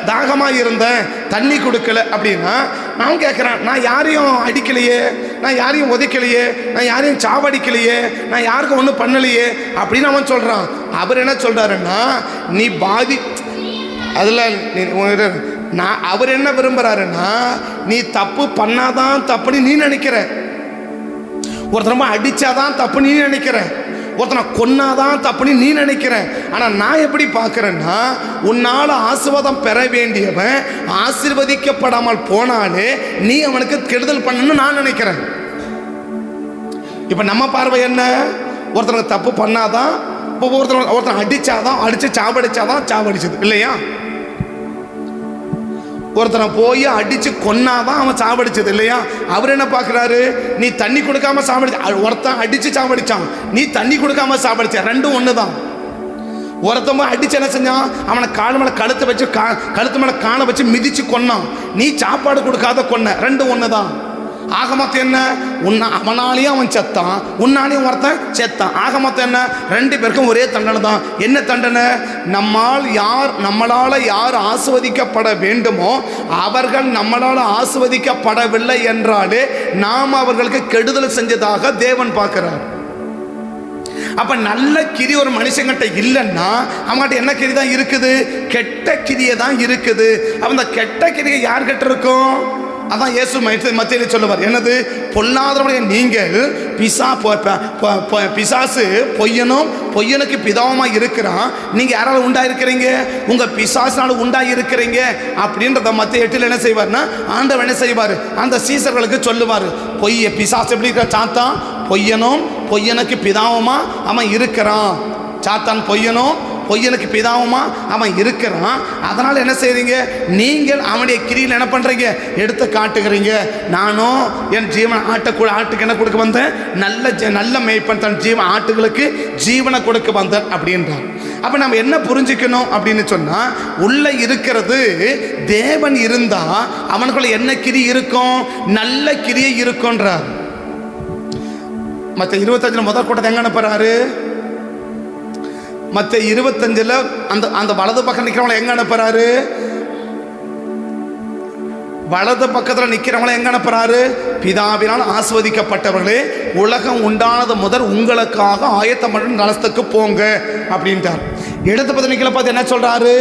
தாகமா இருந்தேன், தண்ணி கொடுக்கல அப்படின்னா நான் கேட்கிறேன், நான் யாரையும் அடிக்கலையே, நான் யாரையும் உதைக்கலையே, நான் யாரையும் சாவடிக்கலையே, நான் யாருக்கும் ஒன்றும் பண்ணலையே அப்படின்னு அவன் சொல்றான். அவர் என்ன சொல்றாருன்னா, நீ அதில் அவர் என்ன விரும்புறாருன்னா, நீ தப்பு பண்ணாதான் தப்புன்னு நீ நினைக்கிற, ஒருத்தரமா அடிச்சாதான் தப்பு நீ நினைக்கிற, ஒருத்தனை கொன்னாதான் தப்புன்னு நீ நினைக்கிற. ஆனா நான் எப்படி பார்க்கிறேன்னா, உன்னால ஆசீர்வாதம் பெற வேண்டியவன் ஆசீர்வதிக்கப்படாமல் போனாலே நீ அவனுக்கு கெடுதல் பண்ணணும்னு நான் நினைக்கிறேன். இப்ப நம்ம பார்வை என்ன? ஒருத்தனுக்கு தப்பு பண்ணாதான், ஒருத்தன் அடிச்சாதான், அடிச்சு சாவடிச்சாதான் சாவடிச்சது இல்லையா? ஒருத்தனை போய் அடிச்சு கொன்னாதான் அவன் சாவடிச்சது இல்லையா? அவர் என்ன பார்க்கிறாரு? நீ தண்ணி கொடுக்காம சாவடிச்ச, ஒருத்தன் அடிச்சு சாவடிச்சான், நீ தண்ணி கொடுக்காம சாவடிச்ச, ரெண்டும் ஒண்ணுதான். ஒருத்தன் அடிச்சு என்ன செஞ்சான்? அவனை கால் மேல கழுத்து வச்சு கழுத்து மேல காண வச்சு மிதிச்சு கொன்னான், நீ சாப்பாடு கொடுக்காத கொன்ன, ரெண்டும் ஒண்ணுதான். ஆக மொத்தம் என்ன? அவனாலேயும் அவன் செத்தான், உன்னாலேயும் ஒருத்தன் செத்தான். ஆக மொத்தம் என்ன? 2 பேருக்கும் ஒரே தண்டனை தான். என்ன தண்டனை? நம்மளால் யார் ஆசீர்வதிக்கப்பட வேண்டுமோ அவர்கள் நம்மளால் ஆசீர்வதிக்கப்படவில்லை என்றாலே நாம் அவர்களுக்கு கெடுதல் செஞ்சதாக தேவன் பார்க்கிறார். அப்ப நல்ல கிரி ஒரு மனுஷங்கிட்ட இல்லைன்னா அவங்ககிட்ட என்ன கிரி தான் இருக்குது? கெட்ட கிரியை தான் இருக்குது. அப்ப அந்த கெட்ட கிரியை யார்கிட்ட இருக்கும்? அதான் இயேசு மத்தியில சொல்லுவார், என்னது? பொல்லாதவனுடைய நீங்கள் பிசாசு பொய்யனுக்கு பிதாவமா இருக்கிறான், நீங்க யாரால உண்டாயிருக்கிறீங்க? உங்க பிசாசினால உண்டாயிருக்கிறீங்க அப்படின்றத மத்திய 8 என்ன செய்வார்னா ஆண்டவர் என்ன செய்வார்? அந்த சீசர்களுக்கு சொல்லுவார், பிசாசு எப்படி இருக்கிற? சாத்தான் பொய்யனுக்கு பிதாவமா அவன் இருக்கிறான். சாத்தான் பொய்யனுக்கு பிதாவுமா அவன் இருக்கிறான். அதனால் என்ன செய்றீங்க? நீங்கள் அவனுடைய கிரியில் என்ன பண்ணுறீங்க? எடுத்து காட்டுகிறீங்க. நானும் என் ஜீவன் ஆட்டுக்கு என்ன கொடுக்க வந்தேன்? நல்ல மேய்ப்பன் தன் ஆட்டுகளுக்கு ஜீவனை கொடுக்க வந்தேன் அப்படின்றான். அப்போ நம்ம என்ன புரிஞ்சுக்கணும் அப்படின்னு சொன்னால், உள்ளே இருக்கிறது தேவன் இருந்தால் அவனுக்குள்ள என்ன கிரி இருக்கும்? நல்ல கிரியை இருக்குன்றார். மற்ற 25 முதல் கூட்டத்தை எங்கே அனுப்புறாரு? மற்ற 25 அந்த வலது பக்கம் நிற்கிறவங்களை எங்க அனுப்புறாரு? வலது பக்கத்தில் நிற்கிறவங்களை எங்க அனுப்புறாரு? பிதாவினால் ஆசீர்வதிக்கப்பட்டவர்களே, உலகம் உண்டானது முதல் உங்களுக்காக ஆயத்தம் பண்ண நலத்துக்கு போங்க அப்படின்ட்டார். இடது பக்கத்தில் நிற்கிற பார்த்து என்ன சொல்றாரு?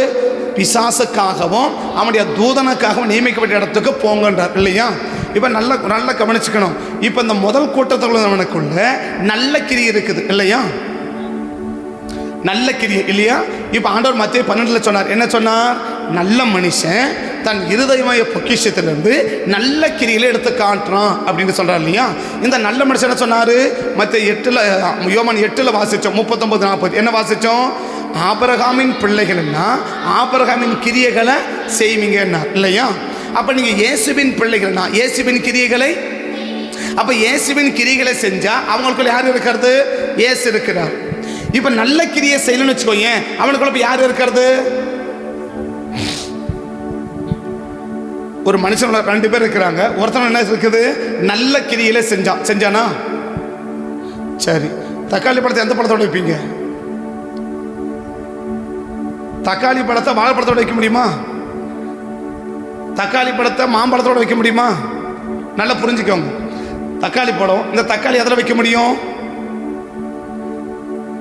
பிசாசுக்காகவும் அவனுடைய தூதனுக்காகவும் நியமிக்கப்பட்ட இடத்துக்கு போங்கன்றார் இல்லையா? இப்போ நல்லா கவனிச்சுக்கணும். இப்போ இந்த முதல் கூட்டத்துக்குள்ள நல்ல கிரி இருக்குது இல்லையா? நல்ல கிரியை இல்லையா? இப்போ ஆண்டவர் மத்திய 12 சொன்னார். என்ன சொன்னார்? நல்ல மனுஷன் தன் இருதயமய பொக்கிஷத்திலிருந்து நல்ல கிரியில எடுத்து காட்டுறான் அப்படின்னு சொல்றார் இல்லையா? இந்த நல்ல மனுஷன் என்ன சொன்னாரு? மத்திய 8 யோவான் 8 வாசிச்சோம், 39-40 என்ன வாசிச்சோம்? ஆபிரகாமின் பிள்ளைகள்னா ஆபிரகாமின் கிரியைகளை செய்வீங்கன்னா இல்லையா? அப்ப நீங்க இயேசுவின் பிள்ளைகள்னா இயேசுவின் கிரியைகளை, அப்ப இயேசுவின் கிரியைகளை செஞ்சா அவங்களுக்குள்ள யார் இருக்கிறது? இயேசு இருக்கிறார். இப்ப நல்ல கிரியை செய்யணும்னு வச்சுக்கோங்க, அவனுக்குள்ள யார் இருக்கிறது? ஒரு மனுஷனோட 2 பேர் இருக்கிறாங்க. ஒருத்தன் என்ன இருக்குது? நல்ல கிரியில செஞ்சானா? சரி, தக்காளி பழத்தை எந்த பழத்தோட வைப்பீங்க? தக்காளி பழத்தை வாழைப்பழத்தோட வைக்க முடியுமா? தக்காளி பழத்தை மாம்பழத்தோட வைக்க முடியுமா? நல்லா புரிஞ்சுக்கோங்க. தக்காளி பழம், இந்த தக்காளி எதில் வைக்க முடியும்?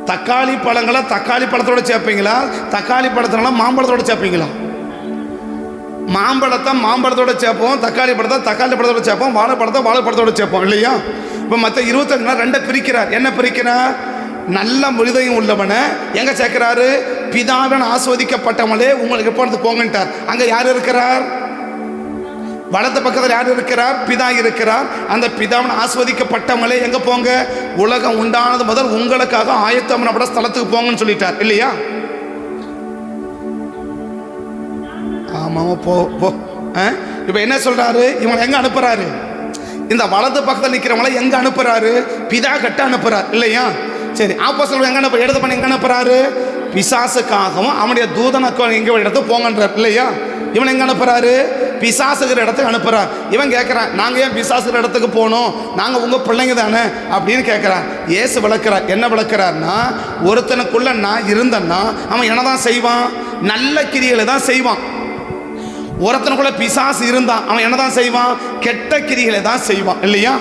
தக்காளி பழங்களை தக்காளி பழத்தோட சேர்ப்பீங்களா? தக்காளி பழத்தினால மாம்பழத்தோட சேர்ப்பீங்களா? மாம்பழத்தை மாம்பழத்தோட சேர்ப்போம், தக்காளி பழத்தை தக்காளி பழத்தோட சேர்ப்போம், வாழைப்பழத்தை வாழைப்பழத்தோட சேர்ப்போம் இல்லையா? இப்போ மற்ற 25 2 பிரிக்கிறார். என்ன பிரிக்கிறார்? நல்ல முழுதையும் உள்ளவனை எங்க சேர்க்கிறாரு? பிதாவின் ஆஸ்வதிக்கப்பட்டவங்களே உங்களுக்கு எப்பொழுது போங்கன்ட்டார். அங்க யார் இருக்கிறார்? வலது பக்கத்தில் யார் இருக்கிறார்? பிதா இருக்கிறார். அந்த பிதாவின் ஆஸ்வதிக்கப்பட்டவங்களே எங்க போங்க? உலகம் உண்டானது முதல் உங்களுக்காக ஆயத்தம் பண்ணப்பட்ட ஸ்தலத்துக்கு போங்கன்னு சொல்லிட்டார் இல்லையா? ஆமாம், போ போ. இப்போ என்ன சொல்றாரு? இவங்களை எங்க அனுப்புறாரு? இந்த வலது பக்கத்தில் நிற்கிறவங்களை எங்க அனுப்புறாரு? பிதா கட்ட அனுப்புறார் இல்லையா? சரி, ஆப்போஸ்தலர்கள் எங்க அனுப்பு? இடது பண்ணி எங்க அனுப்புறாரு? பிசாசுக்காகவும் அவனுடைய தூதனுக்கும் எங்க இடத்துக்கு போங்கன்றார் இல்லையா? இவன் எங்க அனுப்புறாரு? பிசாசுகிற இடத்துக்கு அனுப்புறார். இவன் கேட்கிறான், நாங்க ஏன் பிசாசுகிற இடத்துக்கு போகணும்? நாங்க உங்க பிள்ளைங்க தானே அப்படின்னு கேட்கிறான். இயேசு விளக்குறார். என்ன விளக்குறார்னா, ஒருத்தனுக்குள்ள நான் இருந்தேன்னா அவன் என்னதான் செய்வான்? நல்ல கிரியைகளை தான் செய்வான். ஒருத்தனுக்குள்ள பிசாசு இருந்தான் அவன் என்னதான் செய்வான்? கெட்ட கிரிகளை தான் செய்வான் இல்லையா?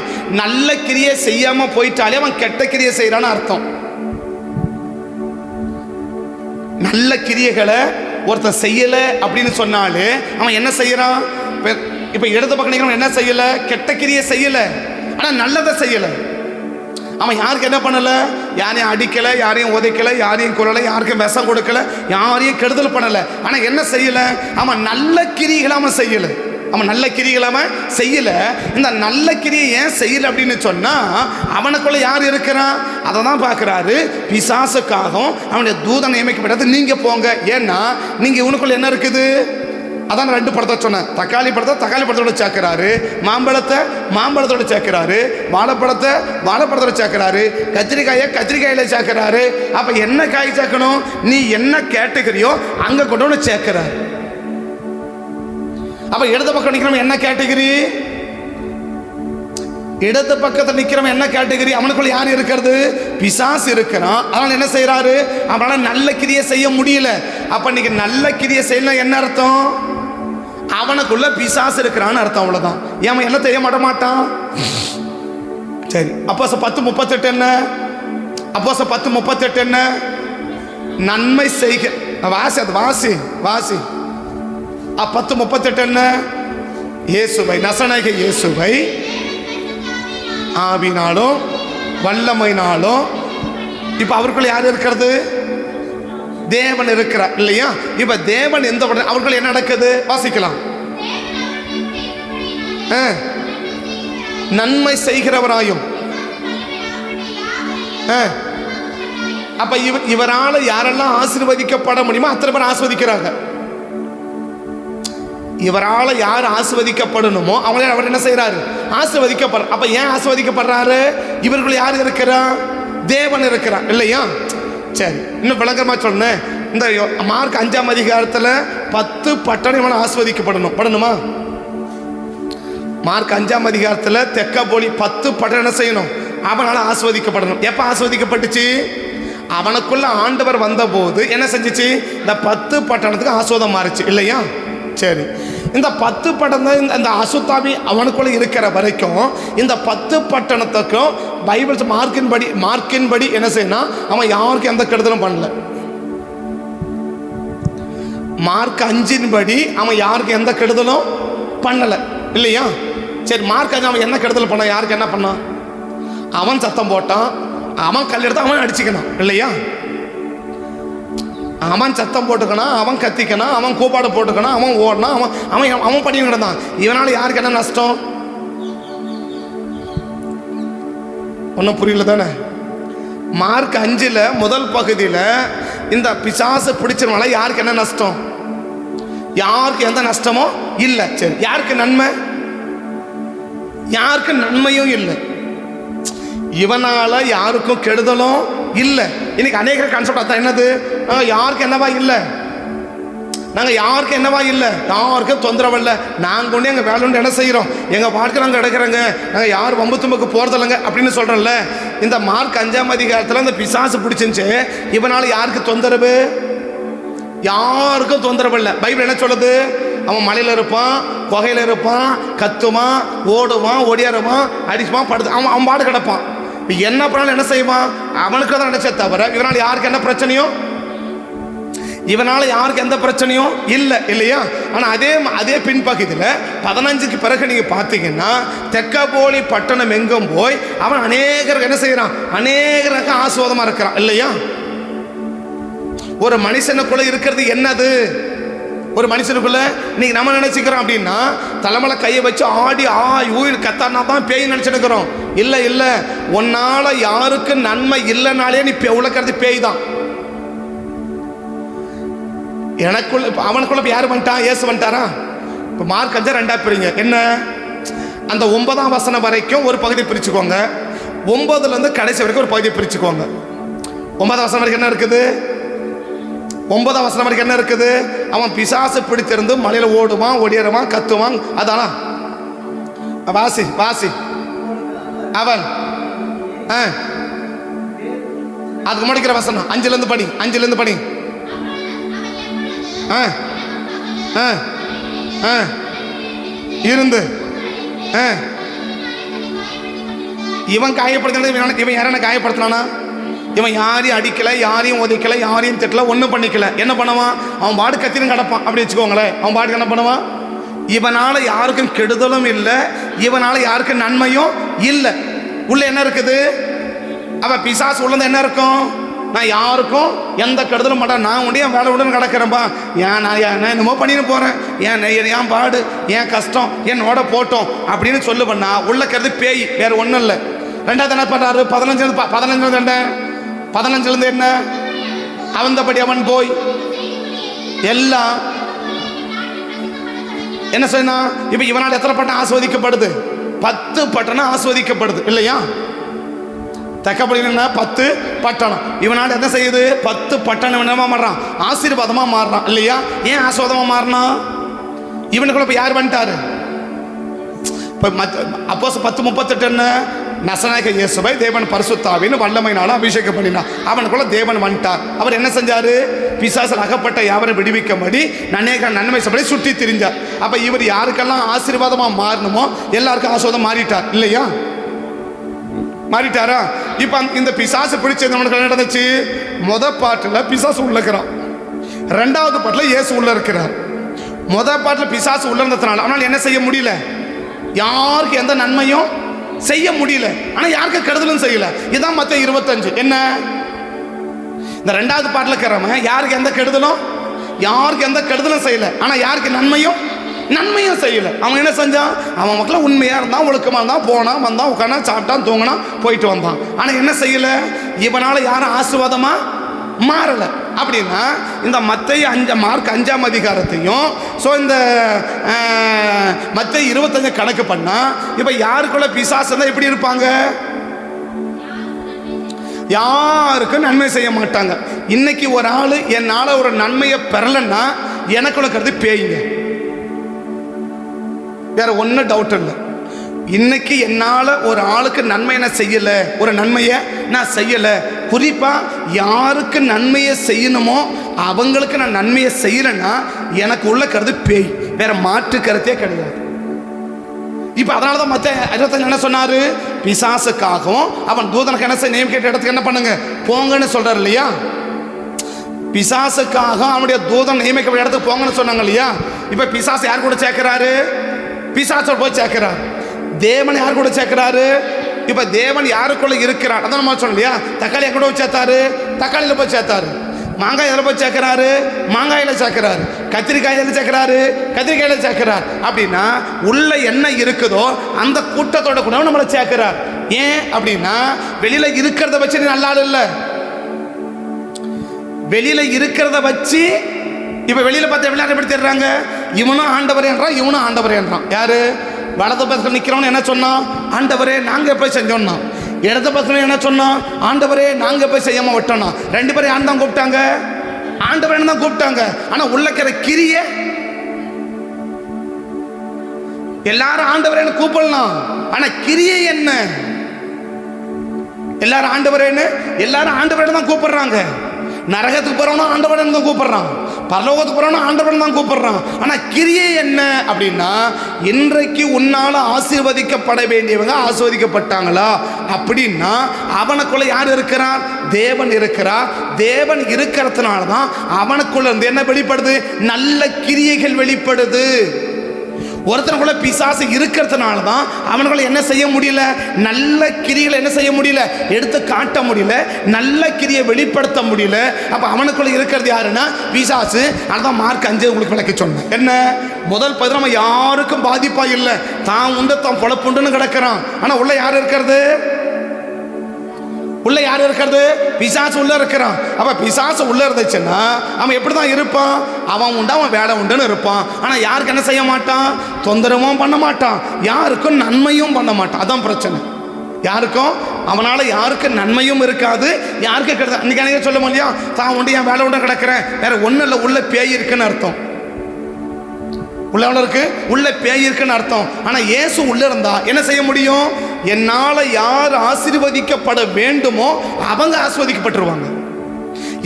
நல்ல கிரியை செய்யாம போயிட்டாலே அவன் கெட்ட கிரியை செய்யறான்னு அர்த்தம். நல்ல கிரியைகளை ஒருத்தன் செய்யல அப்படின்னு சொன்னாலே அவன் என்ன செய்யறான்? இப்ப இடது பக்கம் என்ன செய்யல? கெட்ட கிரியை செய்யல, ஆனா நல்லதை செய்யல. அவன் யாருக்கு என்ன பண்ணல? யாரையும் அடிக்கல, யாரையும் உதைக்கல, யாரையும் கொல்லல, யாருக்கும் விஷம் கொடுக்கல, யாரையும் கெடுதல் பண்ணல. ஆனா என்ன செய்யல? அவன் நல்ல கிரிகளை அவன் செய்யல. அவன் நல்ல கிரிகளை அவன் செய்யல. இந்த நல்ல கிரியை ஏன் செய்யல அப்படின்னு சொன்னா, அவனுக்குள்ள யார் இருக்கிறான்? அதை தான் பார்க்கிறாரு. பிசாசுக்காகவும் அவனுடைய தூதன் நியமிக்கப்பட்டது நீங்க போங்க. ஏன்னா நீங்க இவனுக்குள்ள என்ன இருக்குது? அதான் 2 பழத்தை சொன்னேன். தக்காளி பழத்தை தக்காளி பழத்தோட சேர்க்கிறாரு, மாம்பழத்தை மாம்பழத்தோட சேர்க்கிறாரு, வாழைப்பழத்தை வாழைப்பழத்தோட சேர்க்கிறாரு, கத்திரிக்காயை கத்திரிக்காயில சேர்க்கிறாரு. அப்ப என்ன காய் சேர்க்கணும்? நீ என்ன கேட்டகரியோ அங்க கொண்டு வந்து சேர்க்கிறாரு. அப்ப இடது பக்கம் நிற்கிறவன் என்ன கேட்டகரி? இடது பக்கத்தில் நிற்கிறவன் என்ன கேட்டகரி? அவனுக்குள்ள யார் இருக்கிறது? பிசாசு இருக்கிறான். அதனால என்ன செய்யறாரு? அவனால நல்ல கிரியை செய்ய முடியல. அப்ப நீங்க நல்ல கிரியை செய்யலாம் என்ன அர்த்தம்? அவனுக்குள்ள பிசாசு இருக்கிறான்னு அர்த்தம். அவ்வளவுதான். ஏன் என்ன செய்ய மாட்டான்? சரி, அப்போஸ்தலர் 10:38 என்ன? அப்போஸ்தலர் 10:38 என்ன? நன்மை செய்க. வாசி, அது வாசி வாசி. 10:38 என்ன? இயேசுவை, நசரேய இயேசுவை ஆவினாலும் வல்லமையினாலும். இப்ப அவருக்குள்ள யார் இருக்கிறது? தேவன் இருக்கிறார் இல்லையா? இப்ப தேவன் எந்த அவர்கள் என்ன நடக்குது? வாசிக்கலாம். நன்மை செய்கிறவராயும். அப்ப இவரால யாரெல்லாம் ஆசீர்வதிக்கப்பட முடியுமோ அத்தனை பேர் ஆசீர்வதிக்கிறாங்க. இவரால யார் ஆசீர்வதிக்கப்படணுமோ அவங்களே அவர் என்ன செய்யறாரு? ஆசீர்வதிக்கப்படுற. அப்ப ஏன் ஆசீர்வதிக்கப்படுறாரு? இவர்கள் யார் இருக்கிறா? தேவன் இருக்கிறார் இல்லையா? சரி, இன்னும் விளக்கமா சொன்னேன். இந்த மார்க் 5ஆம் அதிகாரத்தில் 10 பட்டணம் ஆசீர்வதிக்கப்படணும். படணுமா? மார்க் 5ஆம் அதிகாரத்தில் தெக்கப்போலி 10 பட்டணம் செய்யணும். அவனால ஆசீர்வதிக்கப்படணும். எப்ப ஆசீர்வதிக்கப்பட்டுச்சு? அவனுக்குள்ள ஆண்டவர் வந்த போது என்ன செஞ்சிச்சு? இந்த 10 பட்டணத்துக்கு ஆசீர்வாதம் மாறிச்சு இல்லையா? சரி, இந்த 10 பட்டணம் இந்த அசுத்தாவி அவனுக்குள்ள இருக்கிற வரைக்கும் இந்த 10 பட்டணத்துக்கும் பைபிள் மார்க்கின்படி என்ன செய்யணும்? அவன் யாருக்கும் எந்த கெடுதலும் பண்ணல. மார்க் 5 படி அவன் யாருக்கும் எந்த கெடுதலும் பண்ணல இல்லையா? சரி, மார்க் 5 அவன் என்ன கெடுதல் பண்ண? யாருக்கு என்ன பண்ணான்? அவன் சத்தம் போட்டான், அவன் கல் எடுத்து அவன் அடிச்சுக்கணும் இல்லையா? அவன் சத்தம் போட்டுக்கணும், அவன் கத்திக்கணும், அவன் கூப்பாடு போட்டுக்கணும், அவன் ஓடணும், அவன் அவன் பண்ணி கிடந்தான். இவனால யாருக்கு என்ன நஷ்டம்? ஒன்றும் புரியல தானே? மார்க் 5 முதல் பகுதியில் இந்த பிசாசு பிடிச்சவனால யாருக்கு என்ன நஷ்டம்? யாருக்கு எந்த நஷ்டமோ இல்லை. சரி, யாருக்கு நன்மை? யாருக்கு நன்மையும் இல்லை. இவனால யாருக்கும் கெடுதலும் இல்லை. இன்னைக்கு அநேக கான்செப்ட் அதான். என்னது? யாருக்கு என்னவா இல்லை, நாங்கள் யாருக்கு என்னவா இல்லை, யாருக்கும் தொந்தரவு இல்லை, நாங்கள் கொண்டு எங்கள் வேலை என்ன செய்கிறோம், எங்கள் பாட்டுக்கு நாங்கள் எடுக்கிறோங்க, நாங்கள் யார் வம்பு தும்புக்கு போகிறதில்லைங்க அப்படின்னு சொல்கிறோம்ல. இந்த மார்க் 5ஆம் அதிகாரத்தில் இந்த பிசாசு பிடிச்சிருந்துச்சு. இவனால் யாருக்கு தொந்தரவு? யாருக்கும் தொந்தரவு இல்லை. பைபிள் என்ன சொல்லுது? அவன் மலையில் இருப்பான், குகையில் இருப்பான், கத்துவான், ஓடுவான், ஒடியாருவான், அடிச்சுவான், படுத்து அவன் பாடு கிடப்பான். என்ன பண்ணாலும் என்ன செய்வான்? அவனுக்கு தான் நினைச்சே தவிர இவனால் யாருக்கு என்ன பிரச்சனையோ, இவனால யாருக்கு எந்த பிரச்சனையும் இல்லை இல்லையா? ஆனால் அதே பின்பகுதியில் 15க்கு பிறகு நீங்கள் பார்த்தீங்கன்னா தெக்கப்போலி பட்டணம் எங்கும் போய் அவன் அநேகருக்கு என்ன செய்கிறான்? அநேகருக்கு ஆசீர்வாதமாக இருக்கிறான் இல்லையா? ஒரு மனுஷனுக்குள்ள இருக்கிறது என்னது? ஒரு மனுஷனுக்குள்ள இன்னைக்கு நம்ம நினைச்சுக்கிறோம் அப்படின்னா தலைமையில கையை வச்சு ஆடி ஊயில் கத்தானா தான் பேய் நினைச்சிருக்கிறோம். இல்லை இல்லை, உன்னால யாருக்கு நன்மை இல்லைனாலே நீ உலக்கிறது பேய் தான். எனக்குள்ள அவனுக்குள்ள யாரு வந்துட்டான்? இயேசு வந்துட்டாரா? இப்போ மார்க் 5:2 பிரிங்க. என்ன? அந்த 9ஆம் வசனம் வரைக்கும் ஒரு பகுதி பிரிச்சுக்கோங்க, 9லேருந்து கடைசி வரைக்கும் ஒரு பகுதி பிரிச்சுக்கோங்க. 9ஆம் வசனம் வரைக்கும் என்ன இருக்குது? 9ஆம் வசனம் வரைக்கும் என்ன இருக்குது? அவன் பிசாசு பிடித்திருந்து மலையில் ஓடுவான், ஒடியருவான், கத்துவான். அதானா? வாசி வாசி. அவன் அதுக்கு முடிக்கிற வசனம் 5லேருந்து படி, 5லேருந்து படி. இருந்து இவன் காயப்படுத்தினது. இவன் யாரை காயப்படுத்தினானா? இவன் யாரையும் அடிக்கலை, யாரையும் உதைக்கலை, யாரையும் திட்டல, ஒன்றும் பண்ணிக்கல. என்ன பண்ணுவான்? அவன் பாடு கத்தின்னு கிடப்பான். அப்படி வச்சுக்கோங்களேன். அவன் பாட்டுக்கு என்ன பண்ணுவான்? இவனால் யாருக்கும் கெடுதலும் இல்லை, இவனால் யாருக்கும் நன்மையும் இல்லை. உள்ள என்ன இருக்குது? அவன் பிசாசு உள்ளது என்ன இருக்கும்? நான் யாருக்கும் எந்த கெடுதலும் மாட்டேன், நான் உண்டு என் வேலை உடனே கிடக்கிறேன்பா, நான் என்னமோ பண்ணிட்டு போகிறேன், என் பாடு, என் கஷ்டம் என்னோட போட்டோம் அப்படின்னு சொல்லுவேன்னா உள்ள கருது பேய், வேற ஒன்றும் இல்லை. ரெண்டாவது என்ன பண்ணுறாரு? 15 என்ன? அவந்தபடி அவன் போய் எல்லாம் என்ன செய்யணும்? இப்போ இவனால் எத்தனை பட்டணம் ஆஸ்வதிக்கப்படுது? 10 பட்டணம் ஆஸ்வதிக்கப்படுது இல்லையா? தெக்கப்படினா 10 பட்டணம். இவனால் என்ன செய்யுது? 10 பட்டணம் என்னமா மாறுறான்? ஆசீர்வாதமா மாறுறான் இல்லையா? ஏன் ஆசீர்வாதமா மாறினா? இவனுக்குள்ள இப்போ யார் வந்துட்டாரு? இப்போ அப்போஸ் 10:38 என்ன? நசநாயக இயேசுவை தேவன் பரிசுத்தாவின்னு வல்லமையினால அபிஷேகம் பண்ணினார். அவனுக்குள்ள தேவன் வந்துட்டார். அவர் என்ன செஞ்சாரு? பிசாசில் அகப்பட்ட யாவரை விடுவிக்கும்படி அநேக நன்மை செய்படி சுற்றி திரிஞ்சார். அப்ப இவர் யாருக்கெல்லாம் ஆசீர்வாதமா மாறணுமோ எல்லாருக்கும் ஆசீர்வாதம் மாறிட்டார் இல்லையா? மாறிட்டாரா? இப்ப இந்த பிசாசு பிடிச்சது நம்மளுக்கு என்ன நடந்துச்சு? முதல் பாட்டுல பிசாசு உள்ள இருக்கிறான், ரெண்டாவது பாட்டுல இயேசு உள்ள இருக்கிறார். முதல் பாட்டுல பிசாசு உள்ள இருந்ததுனால அவனால் என்ன செய்ய முடியல? யாருக்கு எந்த நன்மையும் செய்ய முடியல. ஆனா யாருக்கு கெடுதலும் செய்யல. இதான் மத்தேயு 25. என்ன? இந்த ரெண்டாவது பாட்டுல இருக்கிறவன் யாருக்கு எந்த கெடுதலும் செய்யல. ஆனா யாருக்கு நன்மையும் செய்யல. அவன் என்ன செஞ்சான்? அவன் மக்கள் உண்மையா இருந்தான், ஒழுக்கமா இருந்தான், போனான், வந்தான், உட்காந்து, சாப்பிட்டான், தூங்கினான், போயிட்டு வந்தான். ஆனா என்ன செய்யல? இவனால யாரும் ஆசீர்வாதமா மாறல. அப்படின்னா இந்த மத்தேயு மார்க் 5ஆம் அதிகாரத்தையும் இந்த மத்தேயு 25 கணக்கு பண்ணா இப்ப யாருக்குள்ள பிசாசு இருந்தா எப்படி இருப்பாங்க? யாருக்கும் நன்மை செய்ய மாட்டாங்க. இன்னைக்கு ஒரு ஆளு என்னால ஒரு நன்மையை பெறலன்னா எனக்குள்ள கருது பேய்ங்க, வேற ஒன்னும் டவுட் இல்லை. இன்னைக்கு என்னால் ஒரு ஆளுக்கு நன்மை நான் செய்யலை, ஒரு நன்மையை நான் செய்யலை, குறிப்பாக யாருக்கு நன்மையை செய்யணுமோ அவங்களுக்கு நான் நன்மையை செய்யலைன்னா எனக்கு உள்ள கருது பேய், வேற மாற்று கருத்தே கிடையாது. இப்போ அதனால தான் மற்ற 25 என்ன சொன்னார்? பிசாசுக்காகவும் அவன் தூதனுக்கு என்ன செய்ய நியமிக்கிற இடத்துக்கு என்ன பண்ணுங்க போங்கன்னு சொல்கிறார் இல்லையா? பிசாசுக்காக அவனுடைய தூதன் நியமிக்கப்பட்ட இடத்துக்கு போங்கன்னு சொன்னாங்க இல்லையா? இப்போ பிசாசு யார் கூட சேர்க்கிறாரு? பிசாசோட போய் சேர்க்கிறார். தேவன் யார் கூட சேர்க்கிறாரு? இப்ப தேவன் யாருக்குள்ள இருக்கிறார்? அதான் நம்ம சொன்னோம் இல்லையா? தக்காளி எங்க போய் சேர்த்தாரு? தக்காளியில போய் சேர்த்தாரு. மாங்காய் எதில் போய் சேர்க்கிறாரு? மாங்காயில சேர்க்கிறாரு. கத்திரிக்காய் எதில் சேர்க்கிறாரு? கத்திரிக்காயில சேர்க்கிறார். அப்படின்னா உள்ள என்ன இருக்குதோ அந்த கூட்டத்தோட கூட நம்மளை சேர்க்கிறார். ஏன் அப்படின்னா வெளியில இருக்கிறத வச்சு நீ நல்லா இல்லை. வெளியில இருக்கிறத வச்சு இப்ப வெளியில பார்த்து எல்லாரும் எப்படி தேடுறாங்க? இவனும் ஆண்டவரே என்றான், இவனும் ஆண்டவரே என்றான். யாரு? வலது பக்கத்தில் நிற்கிறவன் என்ன சொன்னான்? ஆண்டவரே நாங்க போய் செஞ்சோம்னா. இடது பக்கத்தில் என்ன சொன்னான்? ஆண்டவரே நாங்க போய் செய்யாம விட்டோம்னா. ரெண்டு பேரும் யார் தான் கூப்பிட்டாங்க? ஆண்டவரே தான் கூப்பிட்டாங்க. ஆனா உள்ளக்கிற கிரிய எல்லாரும் ஆண்டவரேன்னு கூப்பிடலாம். ஆனா கிரியை என்ன? எல்லாரும் ஆண்டவரேன்னு தான் கூப்பிடுறாங்க. நரகத்துக்கு போறவனா ஆண்டவன் தான் கூப்பிடுறான், பரலோகத்துக்கு போறவனா ஆண்டவன் தான் கூப்பிடுறான். ஆனா கிரியை என்ன அப்படின்னா, இன்றைக்கு உன்னால ஆசீர்வதிக்கப்பட வேண்டியவங்க ஆசீர்வதிக்கப்பட்டாங்களா அப்படின்னா அவனுக்குள்ள யார் இருக்கிறார்? தேவன் இருக்கிறார். தேவன் இருக்கிறதுனால தான் அவனுக்குள்ள இருந்து என்ன வெளிப்படுது? நல்ல கிரியைகள் வெளிப்படுது. ஒருத்தனுக்குள்ள பிசாசு இருக்கிறதுனால தான் அவனுக்குள்ள என்ன செய்ய முடியல? நல்ல கிரிகளை என்ன செய்ய முடியல? எடுத்து காட்ட முடியல, நல்ல கிரியை வெளிப்படுத்த முடியல. அப்ப அவனுக்குள்ள இருக்கிறது யாருன்னா பிசாசு. அதான் மார்க் 5 உங்களுக்கு விளக்கி சொன்னேன். என்ன? முதல் 10 யாருக்கும் பாதிப்பா இல்லை, தான் உண்டு தான் பொழப்புண்டுன்னு கிடக்கிறான். ஆனா உள்ள யார் இருக்கிறது? உள்ள யார் இருக்கிறது? பிசாசு உள்ள இருக்கிறான். அப்ப பிசாசு உள்ள இருந்துச்சுன்னா அவன் எப்படிதான் இருப்பான்? அவன் உண்டு, அவன் வேலை உண்டுன்னு இருப்பான். ஆனா யாருக்கு என்ன செய்ய மாட்டான்? தொந்தரவும் பண்ண மாட்டான், யாருக்கும் நன்மையும் பண்ண மாட்டான். அதான் பிரச்சனை. யாருக்கும் அவனால யாருக்கு நன்மையும் இருக்காது, யாருக்கு கிடையாது. இன்னைக்கு அன்னைக்கு சொல்ல முடியும், தான் உண்டு என் வேலை உண்டு கிடக்கிறேன், வேற ஒன்றும் இல்லை, உள்ள பேய் இருக்குன்னு அர்த்தம். உள்ள பேய் இருக்குன்னு அர்த்தம். ஆனா இயேசு உள்ள இருந்தா என்ன செய்ய முடியும்? என்னால யார் ஆசீர்வதிக்கப்பட வேண்டுமோ அவங்க ஆசீர்வதிக்கப்பட்டுருவாங்க.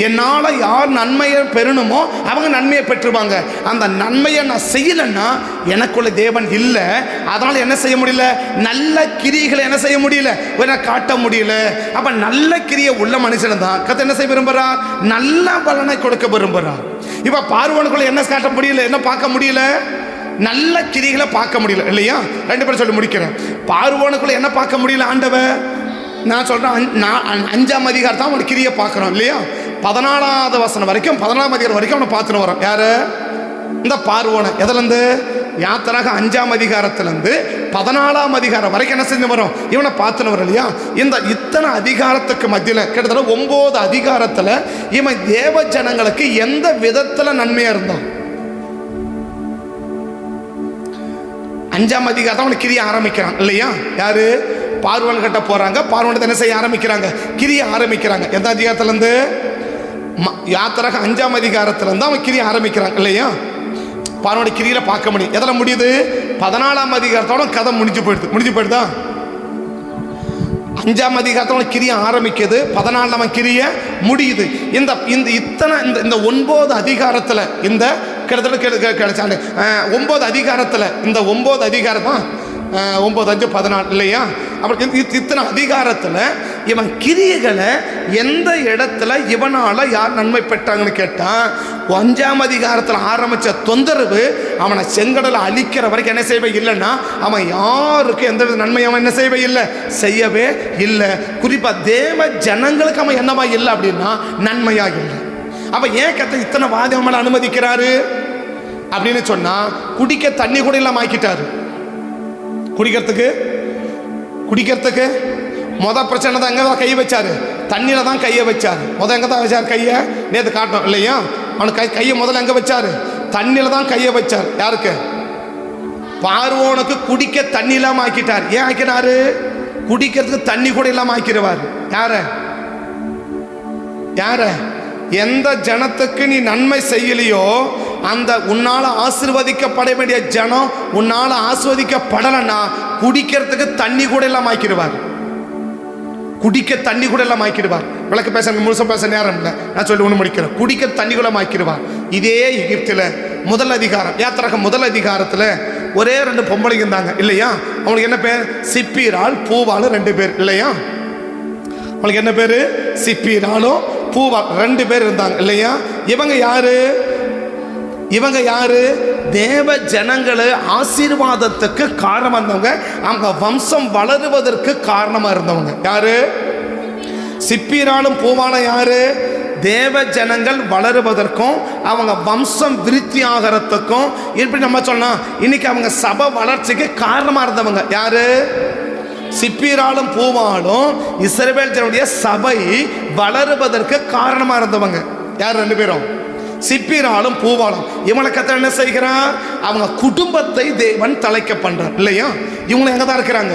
என்னால யார் நன்மையை பெறணுமோ அவங்க நன்மையை பெற்றுவாங்க. அந்த நன்மையை நான் செய்யலைன்னா எனக்குள்ள தேவன் இல்லை. அதனால என்ன செய்ய முடியல? நல்ல கிரியைகளை என்ன செய்ய முடியல? காட்ட முடியல. அப்ப நல்ல கிரியை உள்ள மனுஷன் தான் கர்த்தர் என்ன செய்ய விரும்புறார்? நல்ல பலனை கொடுக்க விரும்புறார். இப்ப பார்வோனுக்குள்ள என்ன காட்ட முடியல? என்ன பார்க்க முடியல? நல்ல கிரிகளை பார்க்க முடியல இல்லையா? ரெண்டு பேரும் சொல்லி முடிக்கிறேன். பார்வோனுக்குள்ள என்ன பார்க்க முடியல? ஆண்டவர் நான் சொல்றேன், 5ஆம் அதிகாரத்தான் அவன் கிரியை பார்க்கிறோம் இல்லையா? 14வது வசனம் வரைக்கும் 14ஆம் அதிகாரம் வரைக்கும் அவனை பார்த்துன்னு வரோம். யாரு? இந்த பார்வோனை. எதுலேருந்து? யாத்திராக 5ஆம் அதிகாரத்திலிருந்து 14ஆம் அதிகாரம் வரைக்கும் என்ன செஞ்சு வரும்? இவனை பார்த்துன்னு வரும் இல்லையா? இந்த இத்தனை அதிகாரத்துக்கு மத்தியில் கிட்டத்தட்ட 9 அதிகாரத்தில் இவன் தேவ ஜனங்களுக்கு எந்த விதத்தில் நன்மையாக இருந்தான்? 5ஆம் அதிகாரத்தை அவனை கிரிய ஆரம்பிக்கிறான் இல்லையா? யாரு? பார்வன் கிட்ட போறாங்க. பார்வன் என்ன செய்ய ஆரம்பிக்கிறாங்க? கிரிய ஆரம்பிக்கிறாங்க. எந்த அதிகாரத்திலிருந்து? யாத்திராக 5ஆம் அதிகாரத்திலிருந்து அவன் கிரிய ஆரம்பிக்கிறாங்க இல்லையா? பார்வோனுடைய கிரியில பார்க்க முடியும். எதில் முடியுது? 14ஆம் அதிகாரத்தோட கதை முடிஞ்சு போயிடுதா? 5ஆம் அதிகாரத்தோட கிரியை ஆரம்பிக்குது, 14ஆம் கிரியை முடியுது. இந்த 9 அதிகாரத்தில் இந்த கிட்டத்தட்ட கிடைச்சாங்க 9 அதிகாரத்தில் இந்த 9 அதிகாரம் தான் 9, 5, 14 இல்லையா? அப்புறம் இத்தனை அதிகாரத்தில் இவன் கிரியைகளை எந்த இடத்துல இவனால யார் நன்மை பெற்றாங்கன்னு கேட்டான். 5ஆம் அதிகாரத்தில் ஆரம்பித்த தொந்தரவு அவனை செங்கடலை அழிக்கிற வரைக்கும் என்ன செய்யவே இல்லைன்னா அவன் யாருக்கும் எந்த வித நன்மை அவன் என்ன செய்யவே இல்லை, செய்யவே இல்லை. குறிப்பாக தேவ ஜனங்களுக்கு அவன் என்னவா இல்லை அப்படின்னா நன்மையா இல்லை. அப்ப ஏன் கர்த்தர் இத்தனை வாதி அவன் மேல அனுமதிக்கிறாரு அப்படின்னு சொன்னா, குடிக்க தண்ணி கூட இல்லாம ஆக்கிட்டாரு. குடிக்கிறதுக்கு பிரச்சனை தான் எங்க தான் கையை வச்சாரு, தண்ணியில தான் கையை வச்சாரு. எங்க தான் வச்சாரு கையை? நேற்று காட்டணும் இல்லையா? அவனுக்கு கையை முதல்ல எங்க வச்சாரு? தண்ணியில தான் கையை வச்சார். யாருக்கு? பார்வோனுக்கு குடிக்க தண்ணி இல்லாம ஆக்கிட்டார். ஏன் ஆக்கினாரு? குடிக்கிறதுக்கு தண்ணி கூட இல்லாம ஆக்கிடுவார். யார எந்த ஜனத்துக்கு நீ நன்மை செய்யலையோ அந்த உன்னால ஆசீர்வதிக்கப்பட வேண்டிய ஜனம் உன்னால ஆசீர்வதிக்கப்படலைன்னா குடிக்கிறதுக்கு தண்ணி கூட எல்லாம் ஆக்கிடுவார். குடிக்க தண்ணி கூட எல்லாம் ஆக்கிடுவார். விளக்கு பேச முழுச பேச நேரம் இல்லை, நான் சொல்லி ஒன்று முடிக்கிறேன். குடிக்க தண்ணி கூட ஆக்கிடுவார். இதே எகிப்தில் முதல் அதிகாரம், யாத்திராகம் முதல் அதிகாரத்தில் ஒரே 2 பொம்பளைங்க இருந்தாங்க இல்லையா? அவங்களுக்கு என்ன பேர்? சிப்பீரால் பூவால் 2 பேர் இல்லையா? அவங்களுக்கு என்ன பேரு? சிப்பீராலும் பூவால் 2 பேர் இருந்தாங்க இல்லையா? இவங்க யாரு? தேவ ஜனங்களை ஆசீர்வாதத்துக்கு காரணமா இருந்தவங்க, அவங்க வம்சம் வளருவதற்கு காரணமா இருந்தவங்க. யாரு? சிப்பீராலும் பூவான யாரு? தேவ ஜனங்கள் வளருவதற்கும் அவங்க வம்சம் விருத்தி ஆகிறதுக்கும் எப்படி நம்ம சொல்லலாம், இன்னைக்கு அவங்க சபை வளர்ச்சிக்கு காரணமா இருந்தவங்க. யாரு? சிப்பீராலும் பூவாலும் இஸ்ரவேல் ஜனங்களுடைய சபை வளருவதற்கு காரணமா இருந்தவங்க. யார்? 2 பேரும் சிப்பீராலும் பூவாலும். இவங்களை கர்த்தர் என்ன செய்கிறான்? அவங்க குடும்பத்தை தேவன் தலைக்க பண்றார் இல்லையா? இவங்களும் எங்க தான் இருக்கிறாங்க?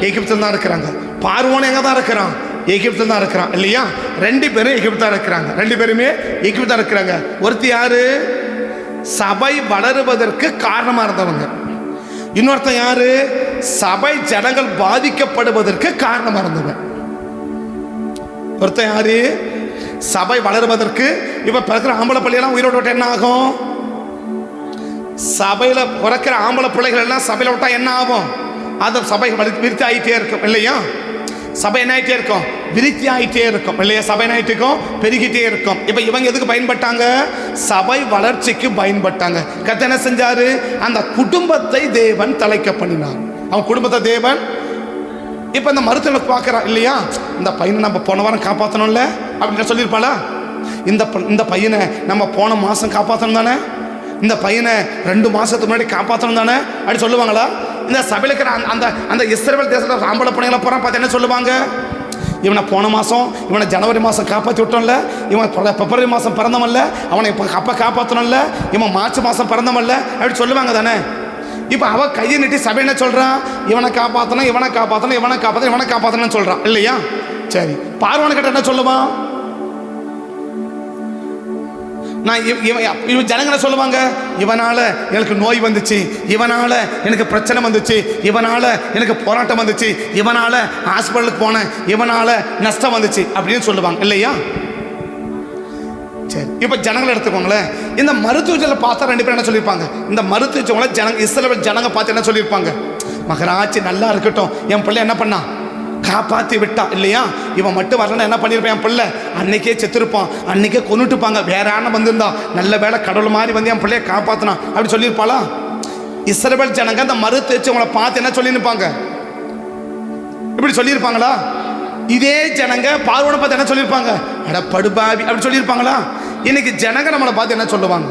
எகிப்தில் தான் இருக்கிறாங்க. பார்வோன் எங்க தான் இருக்கிறான்? எகிப்தில் தான் இருக்கிறான் இல்லையா? 2 பேரும் எகிப்து தான் இருக்கிறாங்க. 2 பேருமே எகிப்து தான் இருக்கிறாங்க. ஒருத்தி யாரு? சபை வளருவதற்கு காரணமா இருந்தவங்க. இன்னொருத்தன் யாரு? சபை ஜனங்கள் பாதிக்கப்படுவதற்கு காரணமா இருந்தவன். ஒருத்தன் யாரு? சபை வளருவதற்கு. இப்ப பிறக்கிற ஆம்பளை பிள்ளைகள்லாம் உயிரோட விட்டா என்ன ஆகும்? சபையில பிறக்கிற ஆம்பளை பிள்ளைகள் எல்லாம் சபையில விட்டா என்ன ஆகும்? அந்த சபை விருத்தி ஆகிட்டே இருக்கும் இல்லையா? சபை என்ன ஆகிட்டே இருக்கும்? விருத்தி ஆகிட்டே இருக்கும் இல்லையா? சபை என்ன ஆகிட்டு இருக்கும்? பெருகிட்டே இருக்கும். இப்ப இவங்க எதுக்கு பயன்பட்டாங்க? சபை வளர்ச்சிக்கு பயன்பட்டாங்க. கர்த்தர் என்ன செஞ்சாரு? அந்த குடும்பத்தை தேவன் தலைக்க பண்ணினார். அவன் குடும்பத்தை தேவன் இப்ப இந்த மருத்துவ பார்க்கறான் இல்லையா? இந்த பையனை நம்ம போன வாரம் காப்பாற்றணும்ல அப்படின்னு சொல்லியிருப்பாளா? இந்த பையனை நம்ம போன மாசம் காப்பாற்றணும் தானே, இந்த பையனை 2 மாசத்துக்கு முன்னாடி காப்பாற்றணும் தானே அப்படி சொல்லுவாங்களா? இந்த சபையில் இருக்கிற அந்த இஸ்ரவேல் தேசத்தில் ஆம்பளை பிள்ளைங்களை போகிறான் பார்த்து என்ன சொல்லுவாங்க? இவனை போன மாதம், இவனை ஜனவரி மாதம் காப்பாற்றி விட்டோம்ல, இவன் பிப்ரவரி மாதம் பிறந்தவன்ல, அவனை இப்போ அப்போ காப்பாற்றணும்ல, இவன் மார்ச் மாதம் பிறந்தவன்ல அப்படி சொல்லுவாங்க தானே. இப்போ அவன் கையை நீட்டி சபை என்ன சொல்கிறான்? இவனை காப்பாற்றணும் சொல்கிறான் இல்லையா? சரி, பார்வோனை கிட்ட என்ன சொல்லுவான்? இவன் ஜனங்களை சொல்லுவாங்க, இவனால எனக்கு நோய் வந்துச்சு, இவனால எனக்கு பிரச்சனை வந்துச்சு, இவனால எனக்கு போராட்டம் வந்துச்சு, இவனால ஹாஸ்பிட்டலுக்கு போனேன், இவனால நஷ்டம் வந்துச்சு அப்படின்னு சொல்லுவாங்க இல்லையா? சரி, இப்போ ஜனங்களை எடுத்துக்கோங்களேன். இந்த மருத்துவர்களை பார்த்தா 2 பேரும் என்ன சொல்லியிருப்பாங்க? இந்த மருத்துவர்களை இஸ்ரவேல் ஜனங்க பார்த்து என்ன சொல்லியிருப்பாங்க? மகராட்சி நல்லா இருக்கட்டும், என் பிள்ளை என்ன பண்ணா? காப்பாற்றி விட்டா இல்லையா? இவன் மட்டும் வரலன்னா என்ன பண்ணியிருப்பான்? என் பிள்ளை அன்னைக்கே செத்துருப்பான், அன்னைக்கே கொண்டுட்டுப்பாங்க. வேற யாரும் வந்திருந்தா நல்ல வேலை கடவுள் மாதிரி வந்து என் பிள்ளைய காப்பாற்றினா அப்படி சொல்லியிருப்பாளா? இஸ்ரவேல் ஜனங்க அந்த மருத்துவங்களை பார்த்து என்ன சொல்லியிருப்பாங்க? இப்படி சொல்லியிருப்பாங்களா? இதே ஜனங்க பார்வோனை பார்த்து என்ன சொல்லியிருப்பாங்க? அட படுபாவி அப்படி சொல்லியிருப்பாங்களா? இன்னைக்கு ஜனங்க நம்மளை பார்த்து என்ன சொல்லுவாங்க?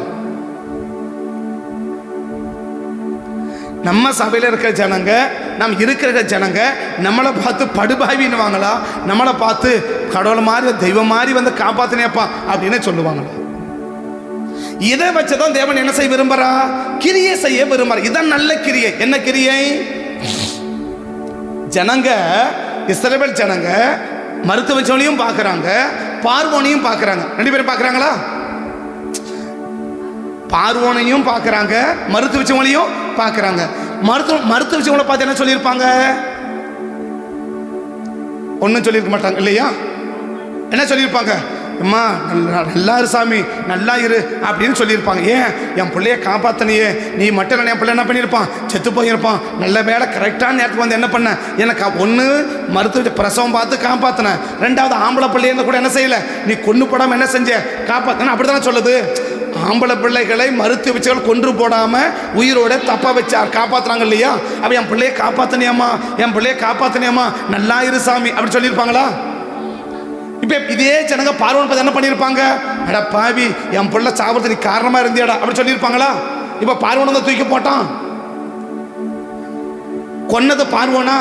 நம்ம சபையில் இருக்கிற ஜனங்க, நம்ம இருக்கிற ஜனங்க நம்மளை பார்த்து படுபாவின்னுவாங்களா? நம்மளை பார்த்து கடவுள் மாதிரி தெய்வம் மாதிரி வந்து காப்பாத்தினேப்பா அப்படின்னு சொல்லுவாங்களா? இதை வச்சுதான் தேவன் என்ன செய்ய விரும்புறா? கிரியை செய்ய விரும்புறார். இதான் நல்ல கிரியை. என்ன கிரியை? ஜனங்க, இஸ்ரவேல் ஜனங்க மருத்துவச்சோனையும் பார்க்குறாங்க, பார்வோனையும் பார்க்குறாங்க. 2 பேரும் பார்க்குறாங்களா? பார்வோனையும் பார்க்குறாங்க, மருத்துவ வச்சவங்களையும் பார்க்குறாங்க. மருத்துவ வச்சவங்களை பார்த்து என்ன சொல்லியிருப்பாங்க? ஒன்றும் சொல்லியிருக்க மாட்டாங்க இல்லையா? என்ன சொல்லியிருப்பாங்க? அம்மா நல்லா இரு சாமி, நல்லா இரு அப்படின்னு சொல்லியிருப்பாங்க. ஏன்? என் பிள்ளைய காப்பாற்றினியே, நீ மட்டும் இல்லை, என் பிள்ளை என்ன பண்ணியிருப்பான்? செத்து போயிருப்பான். நல்ல வேலை கரெக்டான நேரத்துக்கு வந்து என்ன பண்ண, எனக்கு ஒன்று மருத்துவ பிரசவம் பார்த்து காப்பாற்றினேன், ரெண்டாவது ஆம்பளை பிள்ளைய கூட என்ன செய்யலை, நீ கொண்டு போடாமல் என்ன செஞ்ச, காப்பாற்றின. அப்படி தானே சொல்லுது. ஆம்பளை பிள்ளைகளை மருத்துவ வச்சுகள் கொன்று போடாமல் உயிரோட தப்பா வச்சா காப்பாற்றுறாங்க இல்லையா? அப்போ என் பிள்ளைய காப்பாற்றினியம்மா, என் பிள்ளைய காப்பாற்றினியம்மா, நல்லா இரு சாமி அப்படி சொல்லியிருப்பாங்களா? இப்போ இதே ஜனங்க பார்வோன் பார்த்து என்ன பண்ணியிருப்பாங்க? அட பாவி, என் பிள்ளை சாப்பிட்றது நீ காரணமாக இருந்தியாடா அப்படி சொல்லியிருப்பாங்களா? இப்போ பார்வோன் தான் தூக்கி போட்டான். கொன்னது பார்வோனா?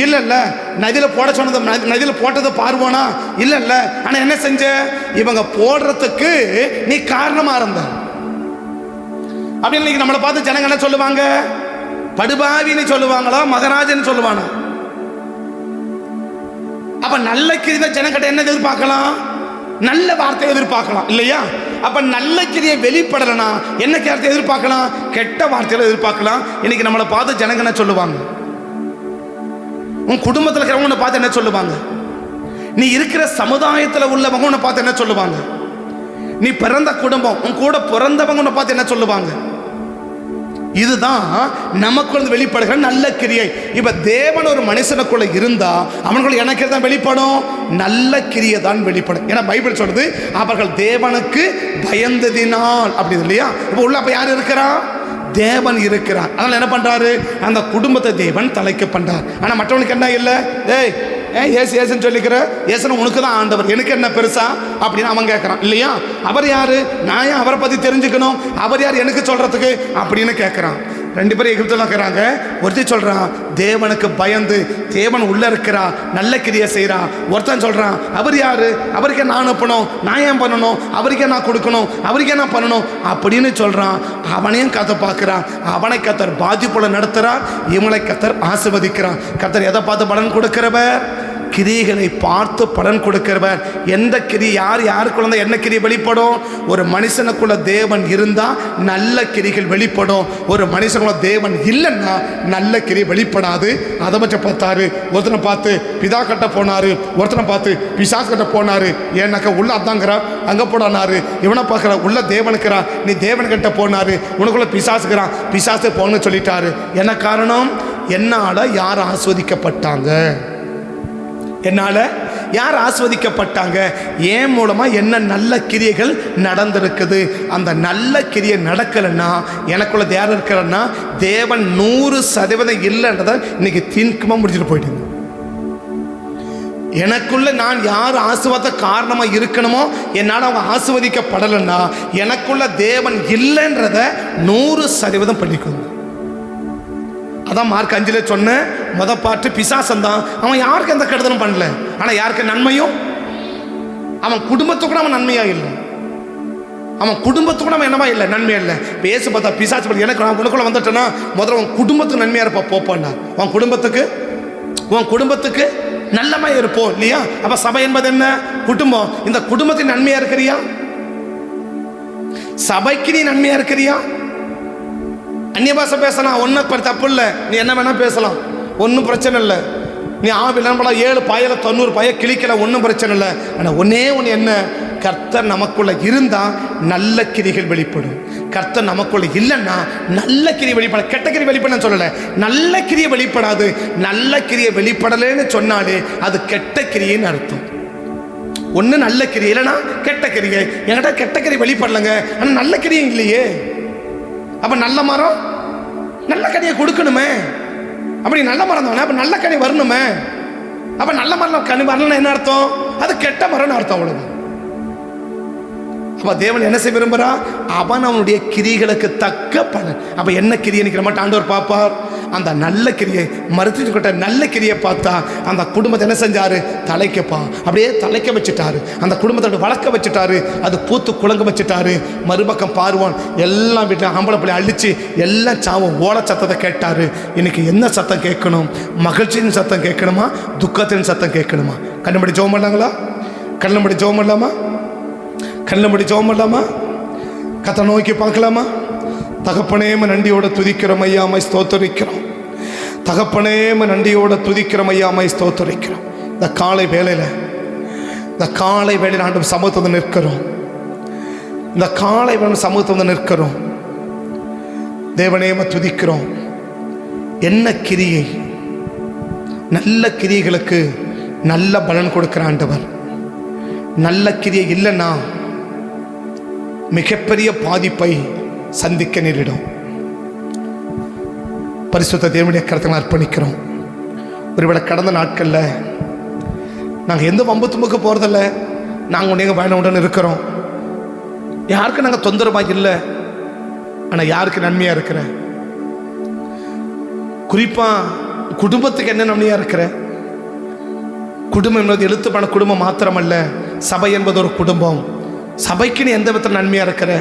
இல்லை இல்லை. நதியில் போட சொன்னது, நதியில் போட்டது பார்வோனா? இல்லை இல்லை. ஆனால் என்ன செஞ்ச? இவங்க போடுறதுக்கு நீ காரணமாக இருந்த. அப்படின்னு நம்மளை பார்த்து ஜனங்க என்ன சொல்லுவாங்க? படுபாவின்னு சொல்லுவாங்களா, மகராஜன்னு சொல்லுவானா? அப்ப நல்ல கிரியை ஜனக்கிட்ட என்ன எதிர்பார்க்கலாம்? நல்ல வார்த்தை எதிர்பார்க்கலாம் இல்லையா? அப்ப நல்ல கிரியை வெளிப்படலனா என்ன வார்த்தை எதிர்பார்க்கலாம்? கெட்ட வார்த்தையில எதிர்பார்க்கலாம். இன்னைக்கு நம்மளை பார்த்து ஜனங்க என்ன சொல்லுவாங்க? உன் குடும்பத்தில் இருக்கிறவங்க பார்த்து என்ன சொல்லுவாங்க? நீ இருக்கிற சமுதாயத்தில் உள்ளவங்க உன்னை பார்த்து என்ன சொல்லுவாங்க? நீ பிறந்த குடும்பம், உன் கூட பிறந்தவங்க உன்னை பார்த்து என்ன சொல்லுவாங்க? இதுதான் நமக்குள்ள வெளிப்படுகிற நல்ல கிரியை. இப்ப தேவன் ஒரு மனுஷனுக்குள்ள இருந்தா அவனுக்குள்ள எனக்கு தான் வெளிப்படும், நல்ல கிரியை தான் வெளிப்படும். ஏன்னா பைபிள் சொல்றது அவர்கள் தேவனுக்கு பயந்ததினால் அப்படி இல்லையா? இப்ப உள்ள அப்ப யார் இருக்கிறா? தேவன் இருக்கிறார். அதனால என்ன பண்றாரு? அந்த குடும்பத்தை தேவன் தலைக்கு பண்றார். ஆனா மற்றவனுக்கு என்ன இல்லை? ஏய் ஏசு ஏசுன்னு சொல்லிக்கிற, ஏசுன்னு உனக்கு தான் ஆண்டவர், எனக்கு என்ன பெருசா அப்படின்னு அவன் கேட்குறான் இல்லையா? அவர் யாரு? நான் ஏன் அவரை பற்றி தெரிஞ்சுக்கணும்? அவர் யார் எனக்கு சொல்கிறதுக்கு அப்படின்னு கேட்குறான். ரெண்டு பேரும் எகிப்தில் இருக்கிறாங்க. ஒருத்தர் சொல்கிறான் தேவனுக்கு பயந்து தேவன் உள்ளே இருக்கிறா, நல்ல கிரியை செய்கிறா. ஒருத்தன் சொல்கிறான் அவர் யார்? அவருக்கே நான் அனுப்பணும், நான் ஏன் பண்ணணும், அவருக்கே நான் கொடுக்கணும், அவருக்கே நான் பண்ணணும் அப்படின்னு சொல்கிறான். அவனையும் கத்தை பார்க்குறான். அவனை கத்தர் பாதிப்புல நடத்துகிறார், இவனை கத்தர் ஆசீர்வதிக்கிறான். கத்தர் எதை பார்த்து பலன் கொடுக்கிறவர்? கிரியைகளை பார்த்து பலன் கொடுக்கிறவர். எந்த கிரியை யாருக்குள்ள என்ன கிரியை வெளிப்படும்? ஒரு மனுஷனுக்குள்ள தேவன் இருந்தா நல்ல கிரிகள் வெளிப்படும். ஒரு மனுஷனுக்குள்ள தேவன் இல்லைன்னா நல்ல கிரியை வெளிப்படாது. அதை மட்டும் பார்த்தாரு. ஒருத்தனை பார்த்து பிதா கட்ட போனாரு, ஒருத்தனை பார்த்து பிசாஸ் கட்ட போனாரு. ஏன்னாக்கா உள்ள அதாங்கிறா, அங்க போனாரு. இவனை பார்க்குற உள்ள தேவனுக்குறா, நீ தேவன் கிட்ட போனாரு, உனக்குள்ள பிசாசுக்கிறான், பிசாசு போன்னு சொல்லிட்டாரு. என்ன காரணம்? என்னால யார் ஆஸ்வதிக்கப்பட்டாங்க? என்னால் யார் ஆஸ்வதிக்கப்பட்டாங்க? என் மூலமாக என்ன நல்ல கிரியைகள் நடந்திருக்குது. அந்த நல்ல கிரியை நடக்கலைன்னா எனக்குள்ள யார் இருக்கிறன்னா தேவன் 100% இல்லைன்றதை இன்னைக்கு தின்கமாக முடிச்சுட்டு போயிட்டு, எனக்குள்ள நான் யார் ஆசீர்வாத காரணமாக இருக்கணுமோ என்னால் அவங்க ஆசீர்வதிக்கப்படலைன்னா எனக்குள்ள தேவன் இல்லைன்றதை 100% பண்ணிக்கணும். அதான் மார்க் 5 சொன்ன முத பாட்டு பிசாசன் தான். அவன் யாருக்கு எந்த கெடுதலும் பண்ணல, ஆனால் யாருக்கு நன்மையும், அவன் குடும்பத்துக்கு கூட அவன் நன்மையா இல்லை, அவன் குடும்பத்துக்கு கூட அவன் என்னவா இல்லை, நன்மையா இல்லை. பேச பார்த்தா பிசாசு பண்ணி எனக்கு நான் உனக்குள்ள வந்துட்டேன்னா முதல்ல உன் குடும்பத்துக்கு நன்மையா இருப்பா போப்பான்னா, உன் குடும்பத்துக்கு நல்லமா இருப்போம் இல்லையா? அப்ப சபை என்பது என்ன? குடும்பம். இந்த குடும்பத்தின் நன்மையா இருக்கிறியா? சபைக்கு நீ நன்மையா இருக்கிறியா? அந்நிய பாஷை பேசலாம், ஒன்றும் தப்பு இல்லை, நீ என்ன வேணா பேசலாம், ஒன்றும் பிரச்சனை இல்லை. நீ விளம்பரம் 7 பாயில 90 பாய கிளிக்கல, ஒன்றும் பிரச்சனை இல்லை. ஆனால் ஒன்னே ஒன்று என்ன? கர்த்தர் நமக்குள்ள இருந்தா நல்ல கிரிகள் வெளிப்படும். கர்த்தர் நமக்குள்ள இல்லைன்னா நல்ல கிரியை வெளிப்பட, கெட்ட கிரியை வெளிப்பட சொல்லலை, நல்ல கிரியை வெளிப்படாது. நல்ல கிரியை வெளிப்படலைன்னு சொன்னாலே அது கெட்ட கிரியைன்னு அர்த்தம். ஒன்று நல்ல கிரியை, இல்லைன்னா கெட்ட கிரியை. என்கிட்ட கெட்ட கிரியை வெளிப்படலைங்க, ஆனால் நல்ல கிரியை இல்லையே. அப்ப நல்ல மரம் நல்ல கனியை கொடுக்கணுமே. அப்படி நல்ல மரம் தானே, அப்ப நல்ல கனி வரணுமே. அப்ப நல்ல மரம் கனி வரலன்னா என்ன அர்த்தம்? அது கெட்ட மரம்னு அர்த்தம். அவ்வளவு. அப்ப தேவன் என்ன செய்ய விரும்புறா? அவன் அவனுடைய கிரிகளுக்கு தக்க பலன். அப்ப என்ன கிரியை நிற்கிற மட்டும் ஆண்டவர் பார்ப்பார். அந்த நல்ல கிரியை மறுத்துக்கிட்ட நல்ல கிரியை பார்த்தா அந்த குடும்பத்தை என்ன செஞ்சாரு? தலைக்கப்பா அப்படியே தலைக்க வச்சுட்டாரு. அந்த குடும்பத்தோட வளர்க்க வச்சுட்டாரு. அது பூத்து குழங்க வச்சுட்டாரு. மறுபக்கம் பார்வான் எல்லாம் வீட்டில் ஆம்பளை பிள்ளை அழிச்சு எல்லாம் சாவும். ஓல சத்தத்தை கேட்டாரு. இன்னைக்கு என்ன சத்தம் கேட்கணும்? மகிழ்ச்சியின் சத்தம் கேட்கணுமா, துக்கத்தின் சத்தம் கேட்கணுமா? கண்ணுபடி ஜெபம் பண்ணலாங்களா? கண்ணுபடி ஜெபம் பண்ணலாமா? கண்ணுபடி ஜெபம் பண்ணலாமா? கர்த்தரை நோக்கி பார்க்கலாமா? தகப்பனேம நன்றியோட துதிக்கிறோம் ஐயா, மை ஸ்தோத்தரிக்கிறோம். தகப்பனேம நன்றியோட துதிக்கிறோம் ஐயா, மை ஸ்தோத்தரிக்கிறோம். இந்த காலை வேளையில் ஆண்டவர் சமூகத்தை நிற்கிறோம். இந்த காலை வேலை சமூகத்தை நிற்கிறோம். தேவனேம துதிக்கிறோம். என்ன கிரியை? நல்ல கிரியைகளுக்கு நல்ல பலன் கொடுக்கிற ஆண்டவர். நல்ல கிரியை இல்லைன்னா மிகப்பெரிய பாதிப்பை சந்திக்க நேரிடும். பரிசுத்த தேவனுடைய கருத்தை அர்ப்பணிக்கிறோம். ஒருவேளை கடந்த நாட்களில் நாங்கள் எந்த வம்பு தும்புக்கு போகிறதில்ல, நாங்கள் உடனே பயணமுடன் இருக்கிறோம். யாருக்கு நாங்கள் தொந்தரவாக இல்லை, ஆனால் யாருக்கு நன்மையாக இருக்கிற? குறிப்பாக குடும்பத்துக்கு என்ன நன்மையாக இருக்கிற? குடும்பம் என்பது எழுத்துப்பான குடும்பம் மாத்திரமல்ல, சபை என்பது ஒரு குடும்பம். சபைக்கு நீ எந்த விதத்தில் நன்மையாக இருக்கிற?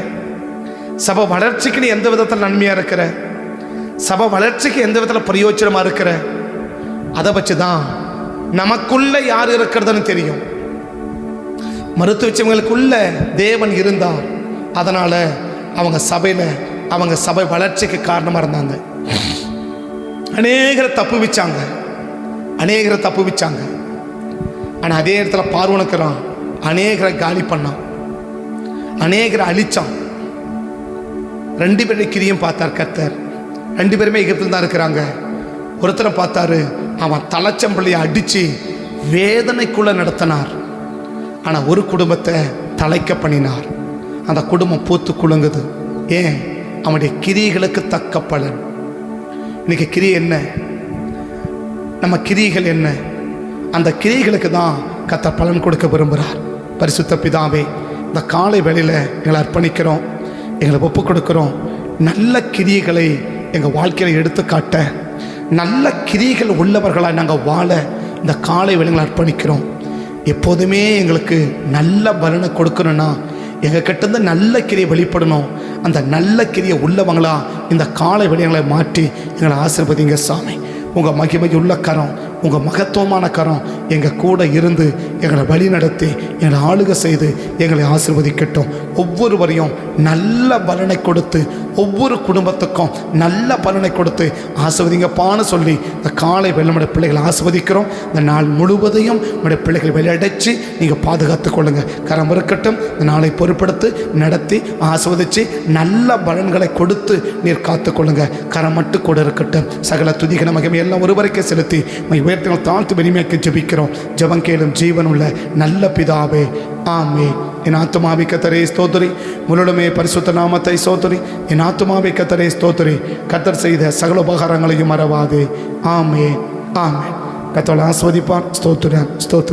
சபை வளர்ச்சிக்கு நீ எந்த விதத்தில் நன்மையாக இருக்கிற? சபை வளர்ச்சிக்கு எந்த விதத்தில் பிரயோஜனமாக இருக்கிற? அதை வச்சு தான் நமக்குள்ள யார் இருக்கிறதுன்னு தெரியும். மருத்துவச்சவங்களுக்குள்ள தேவன் இருந்தார். அதனால அவங்க சபையில் அவங்க சபை வளர்ச்சிக்கு காரணமாக இருந்தாங்க. அநேகரை தப்பு வச்சாங்க. ஆனால் அதே இடத்துல பார்வனுக்கிறான், அநேகரை காலி பண்ணான், அநேகரை அழிச்சான். 2 பேருடைய கிரியும் பார்த்தார் கர்த்தர். 2 பேருமே எகிப்தில் தான் இருக்கிறாங்க. ஒருத்தரை பார்த்தாரு, அவன் தலைச்சம்பள்ளியை அடித்து வேதனைக்குள்ளே நடத்தினார். ஆனால் ஒரு குடும்பத்தை தலைக்க பண்ணினார். அந்த குடும்பம் பூத்து குலுங்குது. ஏன்? அவனுடைய கிரியைகளுக்கு தக்க பலன். இன்னைக்கு கிரியை என்ன? நம்ம கிரியைகள் என்ன? அந்த கிரியைகளுக்கு தான் கர்த்தர் பலன் கொடுக்க விரும்புகிறார். பரிசுத்த பிதாவே, இந்த காலை வேளையில் எங்களை அர்ப்பணிக்கிறோம், எங்களை ஒப்பு கொடுக்கிறோம். நல்ல கிரியைகளை எங்கள் வாழ்க்கையில் எடுத்துக்காட்ட, நல்ல கிரியைகள் உள்ளவர்களாக நாங்கள் வாழ இந்த காலை வேளைகளை அர்ப்பணிக்கிறோம். எப்போதுமே எங்களுக்கு நல்ல பலனை கொடுக்கணும்னா எங்கள் கிட்டேருந்து நல்ல கிரியை வெளிப்படணும். அந்த நல்ல கிரியை உள்ளவங்களா இந்த காலை வேளைகளை மாற்றி எங்களை ஆசீர்வதிங்க சாமி. உங்கள் மகிமை உள்ள கரம், உங்கள் மகத்துவமான கரம் எங்கள் கூட இருந்து எங்களை வழி நடத்தி எங்களை ஆளுகை செய்து எங்களை ஆசீர்வதிக்கட்டும். ஒவ்வொருவரையும் நல்ல பலனை கொடுத்து, ஒவ்வொரு குடும்பத்துக்கும் நல்ல பலனை கொடுத்து ஆசீர்வதிங்கப்பான்னு சொல்லி இந்த காலை வேளை நம்முடைய பிள்ளைகளை ஆசீர்வதிக்கிறோம். இந்த நாள் முழுவதையும் நம்முடைய பிள்ளைகளை வெளியடைச்சு நீங்கள் பாதுகாத்து கொள்ளுங்கள். கரம் இருக்கட்டும். இந்த நாளை பொறுப்படுத்தி நடத்தி ஆசீர்வதித்து நல்ல பலன்களை கொடுத்து நீர் காத்து கொள்ளுங்கள். கரம் மட்டும் கூட இருக்கட்டும். சகல துதிகன மகிமை எல்லாம் ஒருவரைக்கே செலுத்தி உயர்த்தினால் தாழ்த்து பெருமையாக்கி ஜெபிக்கிறோம். ஜெபம் கேளும் ஜீவனுள்ள நல்ல பிதாவே, ஆமென். என் ஆத்துமாவே கர்த்தரை ஸ்தோத்திரி, முழுமே பரிசுத்த நாமத்தை ஸ்தோத்திரி. என் ஆத்துமாவே கர்த்தரை ஸ்தோத்திரி, கர்த்தர் செய்த சகல உபகாரங்களையும் மறவாதே. ஆமென், ஆமென். கர்த்தர் ஆசீர்வதிப்பார். ஸ்தோத்திரம், ஸ்தோத்திரம்.